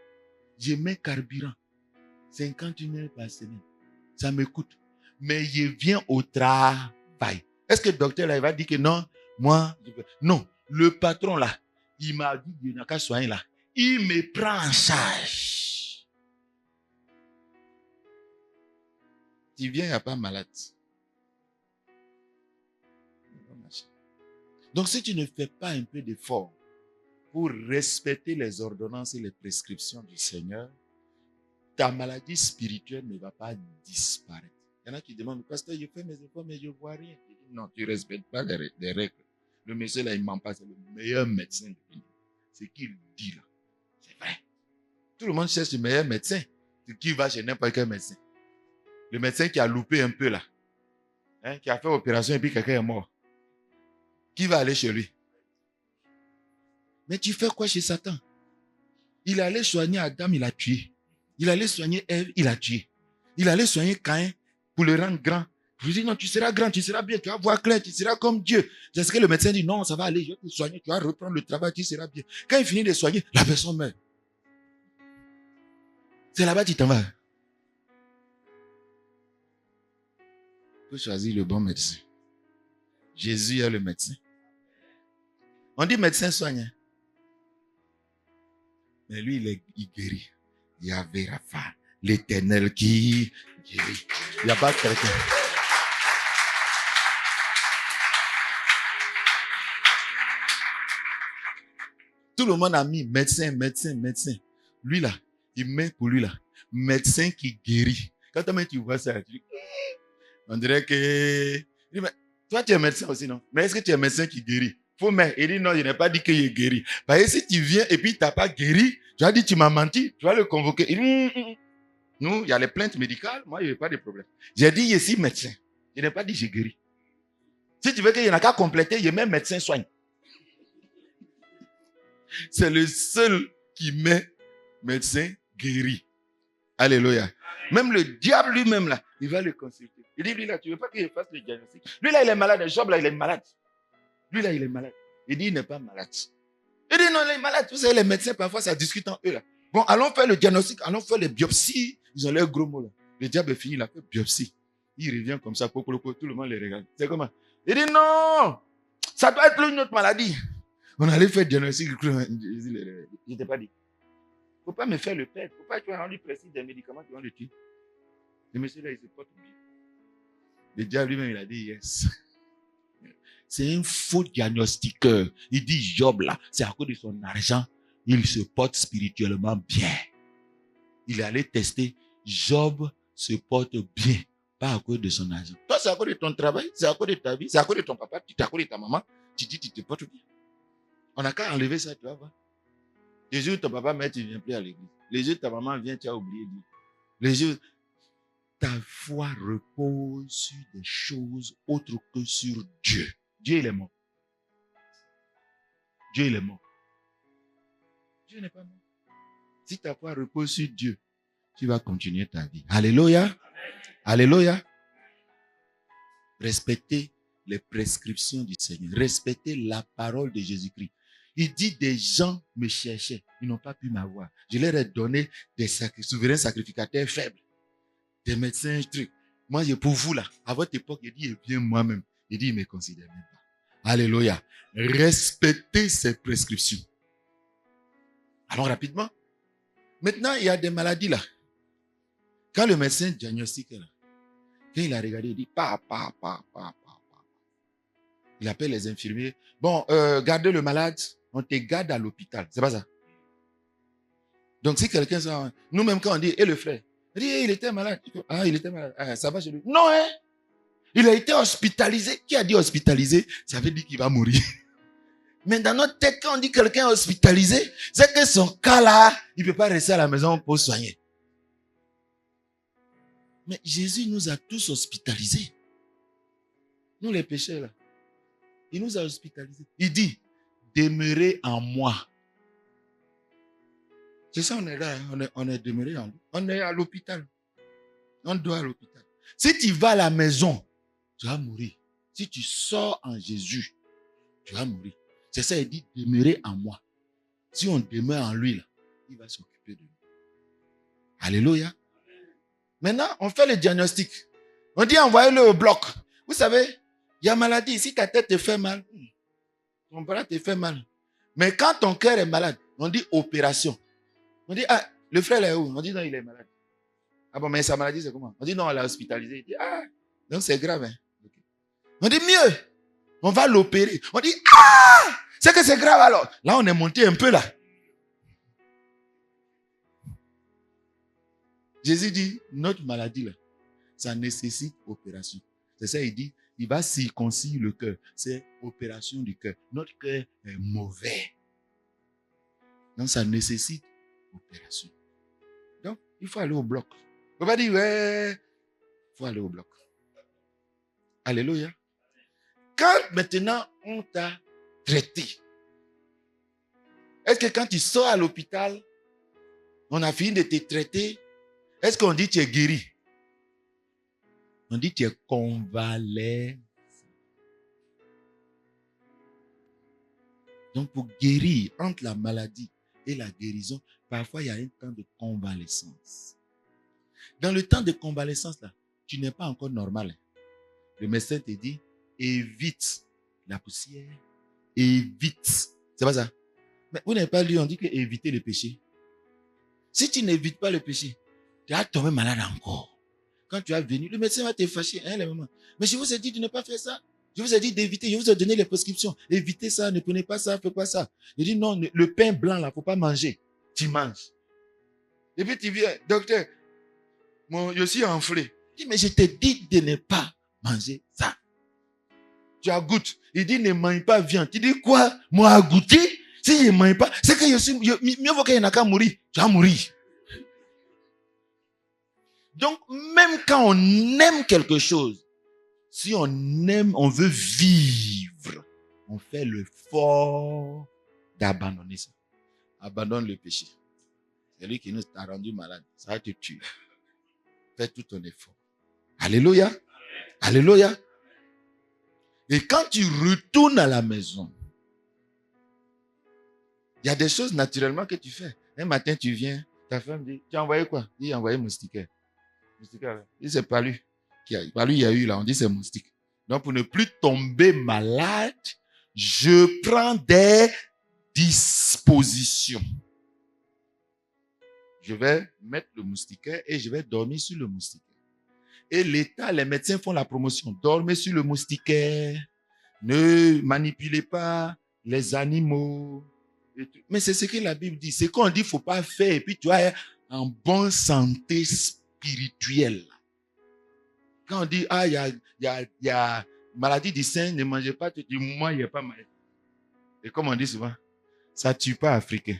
Je mets carburant. 50 000 par semaine. Ça me coûte. Mais je viens au travail. Est-ce que le docteur là, il va dire que non, moi, non. Le patron là, il m'a dit qu'il n'a qu'à soigner là. Il me prend en charge. Tu viens, il n'y a pas malade. Donc, si tu ne fais pas un peu d'effort pour respecter les ordonnances et les prescriptions du Seigneur, ta maladie spirituelle ne va pas disparaître. Il y en a qui demandent, pasteur, je fais mes efforts, mais je ne vois rien. Je dis, non, tu ne respectes pas les règles. Le monsieur là, il ne ment pas, c'est le meilleur médecin du pays. Ce qu'il dit là, c'est vrai. Tout le monde cherche le meilleur médecin. Qui va chez n'importe quel médecin. Le médecin qui a loupé un peu là, hein, qui a fait opération et puis quelqu'un est mort. Qui va aller chez lui? Mais tu fais quoi chez Satan? Il allait soigner Adam, il a tué. Il allait soigner Ève, il a tué. Il allait soigner Caïn pour le rendre grand. Je dis non, tu seras grand, tu seras bien, tu vas voir clair, tu seras comme Dieu. C'est ce que le médecin dit, non, ça va aller, je vais te soigner, tu vas reprendre le travail, tu seras bien. Quand il finit de soigner, la personne meurt. C'est là-bas que tu t'en vas. Il faut choisir le bon médecin. Jésus est le médecin. On dit médecin soigne. Mais lui, il guérit. Yahvé Rapha, l'Éternel qui guérit. Il n'y a pas quelqu'un. Tout le monde a mis médecin, médecin, médecin. Lui là, il met pour lui là, médecin qui guérit. Quand tu vois ça, tu dis, on dirait que... Mais, toi, tu es médecin aussi, non? Mais est-ce que tu es médecin qui guérit? Faut mais il dit non, il n'a pas dit qu'il est guéri. Parce que si tu viens et puis tu n'as pas guéri, tu as dit tu m'as menti, tu vas le convoquer. Il dit, nous, il y a les plaintes médicales, moi, il n'y a pas de problème. J'ai dit, je suis médecin. Il n'a pas dit j'ai guéri. Si tu veux qu'il n'y en a qu'à compléter, il même médecin soigne. C'est le seul qui met médecin guéri. Alléluia. Même le diable lui-même là, il va le consulter. Il dit, lui là, tu ne veux pas qu'il fasse le diagnostic. Lui là, il est malade. Job là, il est malade. Lui là, il est malade. Il dit, il n'est pas malade. Il dit, non, il est malade. Vous savez, les médecins, parfois, ça discute en eux là. Bon, allons faire le diagnostic, allons faire les biopsies. Ils ont leurs gros mots là. Le diable est fini, il a fait biopsie. Il revient comme ça, tout le monde les regarde. C'est comment? Il dit, non, ça doit être une autre maladie. On allait faire le diagnostic. Je ne t'ai pas dit. Il ne faut pas me faire le pète. Il ne faut pas que tu aies rendu précis des médicaments qui vont le tuer. Le monsieur là, il se porte bien. Le diable lui-même, il a dit yes. C'est un faux diagnostiqueur. Il dit Job là, c'est à cause de son argent, il se porte spirituellement bien. Il est allé tester. Job se porte bien, pas à cause de son argent. Toi, c'est à cause de ton travail, c'est à cause de ta vie, c'est à cause de ton papa, c'est à cause de ta maman. Tu dis, tu te portes bien. On n'a qu'à enlever ça, tu vas voir. Les jours où ton papa meurt, tu ne viens plus à l'église. Les jours où ta maman vient, tu as oublié Dieu. Les jours ta foi repose sur des choses autres que sur Dieu. Dieu, il est mort. Dieu, il est mort. Dieu n'est pas mort. Si ta foi repose sur Dieu, tu vas continuer ta vie. Alléluia. Amen. Alléluia. Respectez les prescriptions du Seigneur. Respectez la parole de Jésus-Christ. Il dit, des gens me cherchaient. Ils n'ont pas pu m'avoir. Je leur ai donné des souverains sacrificateurs faibles. Des médecins, trucs. Moi, pour vous là, à votre époque, il dit, bien moi-même. Il dit, il ne me considère même pas. Alléluia. Respectez ces prescriptions. Allons rapidement. Maintenant, il y a des maladies là. Quand le médecin diagnostique là, quand il a regardé, il dit, il appelle les infirmiers. Bon, gardez le malade, on te garde à l'hôpital. C'est pas ça. Donc, si quelqu'un, nous-mêmes, quand on dit, et le frère, il dit, il était malade. Ah, il était malade. Ah, ça va chez lui. Non, hein. Il a été hospitalisé. Qui a dit hospitalisé? Ça veut dire qu'il va mourir. Mais dans notre tête, quand on dit quelqu'un hospitalisé, c'est que son cas là, il ne peut pas rester à la maison pour soigner. Mais Jésus nous a tous hospitalisés. Nous les pécheurs là. Il nous a hospitalisés. Il dit, demeurez en moi. C'est ça, on est là, on est demeuré en lui. On est à l'hôpital. On doit à l'hôpital. Si tu vas à la maison, tu vas mourir. Si tu sors en Jésus, tu vas mourir. C'est ça, il dit, demeurez en moi. Si on demeure en lui, là, il va s'occuper de nous. Alléluia. Maintenant, on fait le diagnostic. On dit envoyez-le au bloc. Vous savez, il y a maladie. Si ta tête te fait mal, ton bras te fait mal. Mais quand ton cœur est malade, on dit opération. On dit, ah, le frère est où? On dit non, il est malade. Ah bon, mais sa maladie, c'est comment? On dit non, on l'a hospitalisé. Il dit, ah, donc c'est grave. Hein? Okay. On dit mieux, on va l'opérer. On dit, ah, c'est que c'est grave alors. Là, on est monté un peu là. Jésus dit, notre maladie là, ça nécessite opération. C'est ça, il dit, il va circoncire le cœur. C'est opération du cœur. Notre cœur est mauvais. Donc, ça nécessite opération. Donc, il faut aller au bloc. On va dire, ouais, il faut aller au bloc. Alléluia. Quand maintenant on t'a traité, est-ce que quand tu sors à l'hôpital, on a fini de te traiter, est-ce qu'on dit tu es guéri? On dit tu es convalescent. Donc pour guérir, entre la maladie et la guérison, parfois il y a un temps de convalescence. Dans le temps de convalescence, là, tu n'es pas encore normal. Le médecin te dit, évite la poussière, évite. C'est pas ça. Mais vous n'avez pas lu, on dit que éviter le péché. Si tu n'évites pas le péché, tu vas tomber malade encore. Quand tu vas venir, le médecin va te fâcher. Hein, les mamans. Mais je vous ai dit de ne pas faire ça. Je vous ai dit d'éviter. Je vous ai donné les prescriptions. Évitez ça, ne prenez pas ça, faites pas ça. Je dis non, le pain blanc là, il ne faut pas manger. Tu manges. Et puis tu viens, docteur, je suis enflé. Je dis, mais je t'ai dit de ne pas manger ça. Tu as goûté. Il dit, ne mange pas viande. Tu dis quoi? Moi, goûter? Si je ne mange pas, c'est que mieux vaut qu'il y en a qu'à mourir. Tu vas mourir. Donc, même quand on aime quelque chose, si on aime, on veut vivre, on fait l'effort d'abandonner ça. Abandonne le péché. C'est lui qui nous a rendu malade. Ça va te tuer. Fais tout ton effort. Alléluia. Alléluia. Et quand tu retournes à la maison, il y a des choses naturellement que tu fais. Un matin, tu viens, ta femme dit, tu as envoyé quoi? Il a envoyé moustiquaire. Moustiquaire, il c'est pas lui. Pas lui, il y a eu là, on dit c'est moustique. Donc pour ne plus tomber malade, je prends des dispositions. Je vais mettre le moustiquaire et je vais dormir sur le moustiquaire. Et l'État, les médecins font la promotion. Dormez sur le moustiquaire. Ne manipulez pas les animaux. Mais c'est ce que la Bible dit. C'est qu'on dit qu'il ne faut pas faire. Et puis tu es en bonne santé spirituelle. Quand on dit, ah, il y a maladie du sein, ne mangez pas. Tu dis, moi, il n'y a pas maladie. Et comme on dit souvent, ça ne tue pas Africain.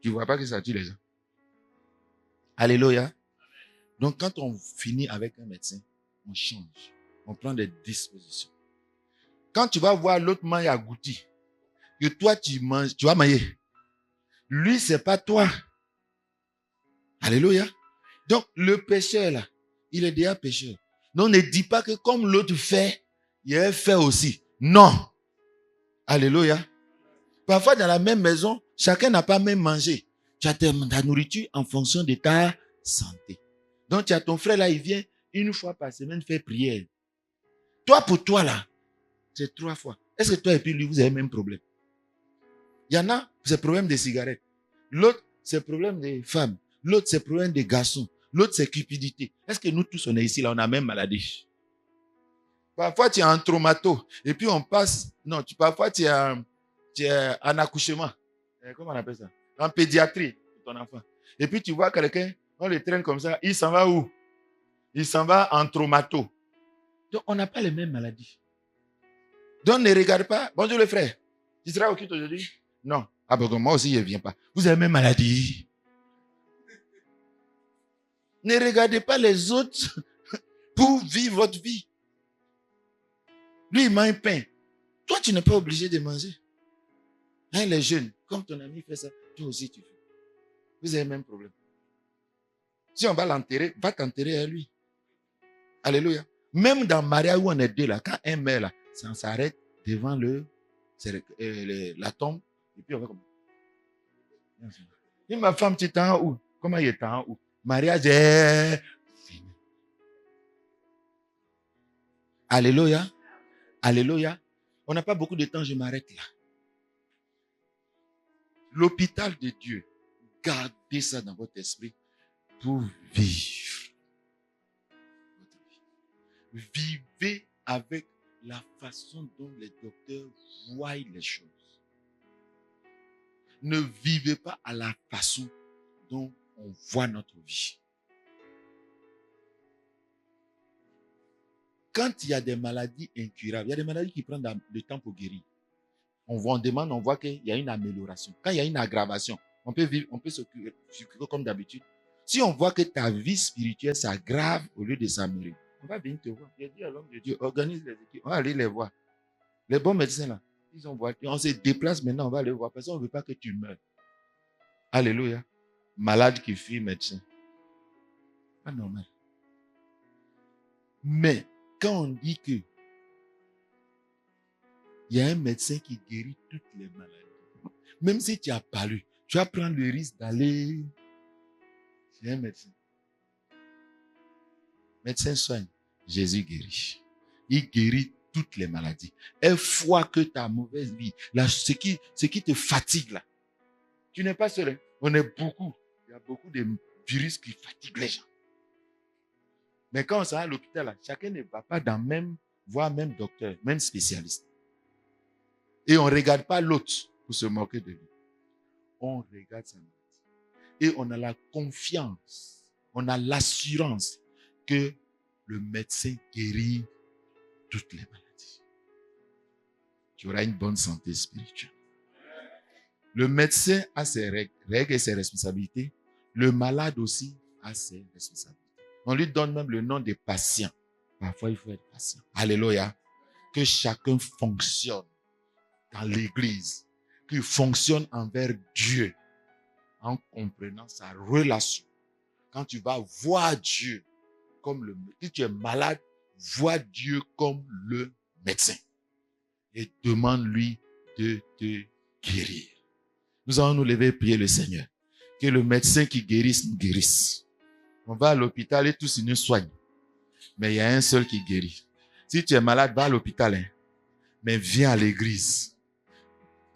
Tu ne vois pas que ça tue les gens. Alléluia. Donc, quand on finit avec un médecin, on change. On prend des dispositions. Quand tu vas voir l'autre mange à goûter, que toi, tu manges, tu vas manger. Lui, ce n'est pas toi. Alléluia. Donc, le pécheur, là, il est déjà pécheur. Donc, ne dis pas que comme l'autre fait, il fait aussi. Non. Alléluia. Parfois, dans la même maison, chacun n'a pas même mangé. Tu as ta nourriture en fonction de ta santé. Donc, tu as ton frère là, il vient une fois par semaine faire prière. Toi, pour toi là, c'est 3 fois. Est-ce que toi et puis lui, vous avez le même problème? Il y en a, c'est le problème des cigarettes. L'autre, c'est le problème des femmes. L'autre, c'est le problème des garçons. L'autre, c'est cupidité. Est-ce que nous tous, on est ici là, on a la même maladie? Parfois, tu es en traumato. Et puis, on passe... Non, parfois, tu es en accouchement. Comment on appelle ça? En pédiatrie, pour ton enfant. Et puis, tu vois quelqu'un, on le traîne comme ça. Il s'en va où? Il s'en va en traumato. Donc, on n'a pas les mêmes maladies. Donc, ne regarde pas. Bonjour, le frère. Tu seras au culte aujourd'hui? Non. Ah, ben, moi aussi, je ne viens pas. Vous avez la même maladie. Ne regardez pas les autres pour vivre votre vie. Lui, il mange pain. Toi, tu n'es pas obligé de manger. Hein, les jeunes, comme ton ami fait ça, toi aussi tu fais. Vous avez le même problème. Si on va l'enterrer, va t'enterrer à lui. Alléluia. Même dans Maria où on est deux là, quand un meurt là, ça s'arrête devant le c'est la tombe, et puis on va comme... Et ma femme, tu es en où? Comment il est en où? Mariage est fini. Alléluia. Alléluia. On n'a pas beaucoup de temps, je m'arrête là. L'hôpital de Dieu, gardez ça dans votre esprit pour vivre votre vie. Vivez avec la façon dont les docteurs voient les choses. Ne vivez pas à la façon dont on voit notre vie. Quand il y a des maladies incurables, il y a des maladies qui prennent le temps pour guérir. On demande, on voit qu'il y a une amélioration. Quand il y a une aggravation, on peut vivre, on peut s'occuper comme d'habitude. Si on voit que ta vie spirituelle s'aggrave au lieu de s'améliorer, on va venir te voir. Il a dit à l'homme de Dieu, organise les équipes, on va aller les voir. Les bons médecins là, ils ont voiture, on se déplace maintenant, on va les voir parce qu'on ne veut pas que tu meurs. Alléluia. Malade qui fuit médecin. Pas normal. Mais quand on dit que il y a un médecin qui guérit toutes les maladies, même si tu n'as pas lu, tu vas prendre le risque d'aller chez un médecin. Médecin soigne, Jésus guérit. Il guérit toutes les maladies. Une fois que ta mauvaise vie, là, ce qui te fatigue là, tu n'es pas seul. Hein? On est beaucoup. Il y a beaucoup de virus qui fatiguent les gens. Mais quand on s'en va à l'hôpital, là, chacun ne va pas dans même voie, même docteur, même spécialiste. Et on ne regarde pas l'autre pour se moquer de lui. On regarde sa maladie. Et on a la confiance, on a l'assurance que le médecin guérit toutes les maladies. Tu auras une bonne santé spirituelle. Le médecin a ses règles et ses responsabilités. Le malade aussi a ses responsabilités. On lui donne même le nom de patient. Parfois, il faut être patient. Alléluia. Que chacun fonctionne dans l'église, qu'il fonctionne envers Dieu en comprenant sa relation. Quand tu vas voir Dieu comme si tu es malade, vois Dieu comme le médecin et demande-lui de te guérir. Nous allons nous lever et prier le Seigneur. Que le médecin qui guérisse nous guérisse. On va à l'hôpital et tous ils nous soignent. Mais il y a un seul qui guérit. Si tu es malade, va à l'hôpital. Hein. Mais viens à l'église.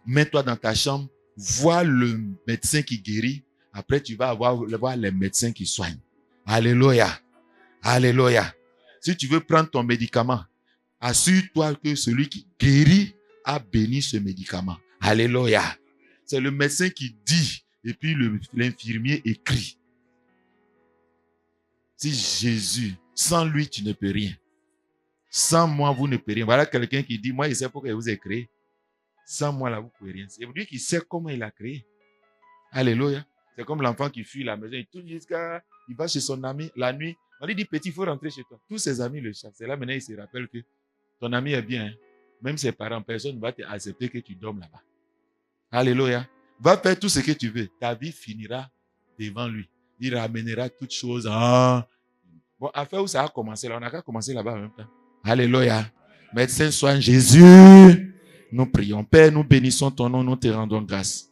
Mets-toi dans ta chambre. Vois le médecin qui guérit. Après, tu vas voir les médecins qui soignent. Alléluia. Alléluia. Si tu veux prendre ton médicament, assure-toi que celui qui guérit a béni ce médicament. Alléluia. C'est le médecin qui dit et puis l'infirmier écrit. Si Jésus, sans lui, tu ne peux rien. Sans moi, vous ne pouvez rien. Voilà quelqu'un qui dit, moi, il sait pourquoi il vous a créé. Sans moi, là, vous ne pouvez rien. C'est lui qui sait comment il a créé. Alléluia. C'est comme l'enfant qui fuit la maison. Il va chez son ami la nuit. On lui dit, petit, il faut rentrer chez toi. Tous ses amis le chassent. C'est là, maintenant, il se rappelle que ton ami est bien. Hein? Même ses parents, personne ne va t'accepter que tu dormes là-bas. Alléluia. Va faire tout ce que tu veux. Ta vie finira devant lui. Il ramènera toutes choses. Bon, affaire où ça a commencé là, on n'a qu'à commencer là-bas en même temps. Alléluia. Médecin soigne Jésus. Nous prions. Père, nous bénissons ton nom, nous te rendons grâce.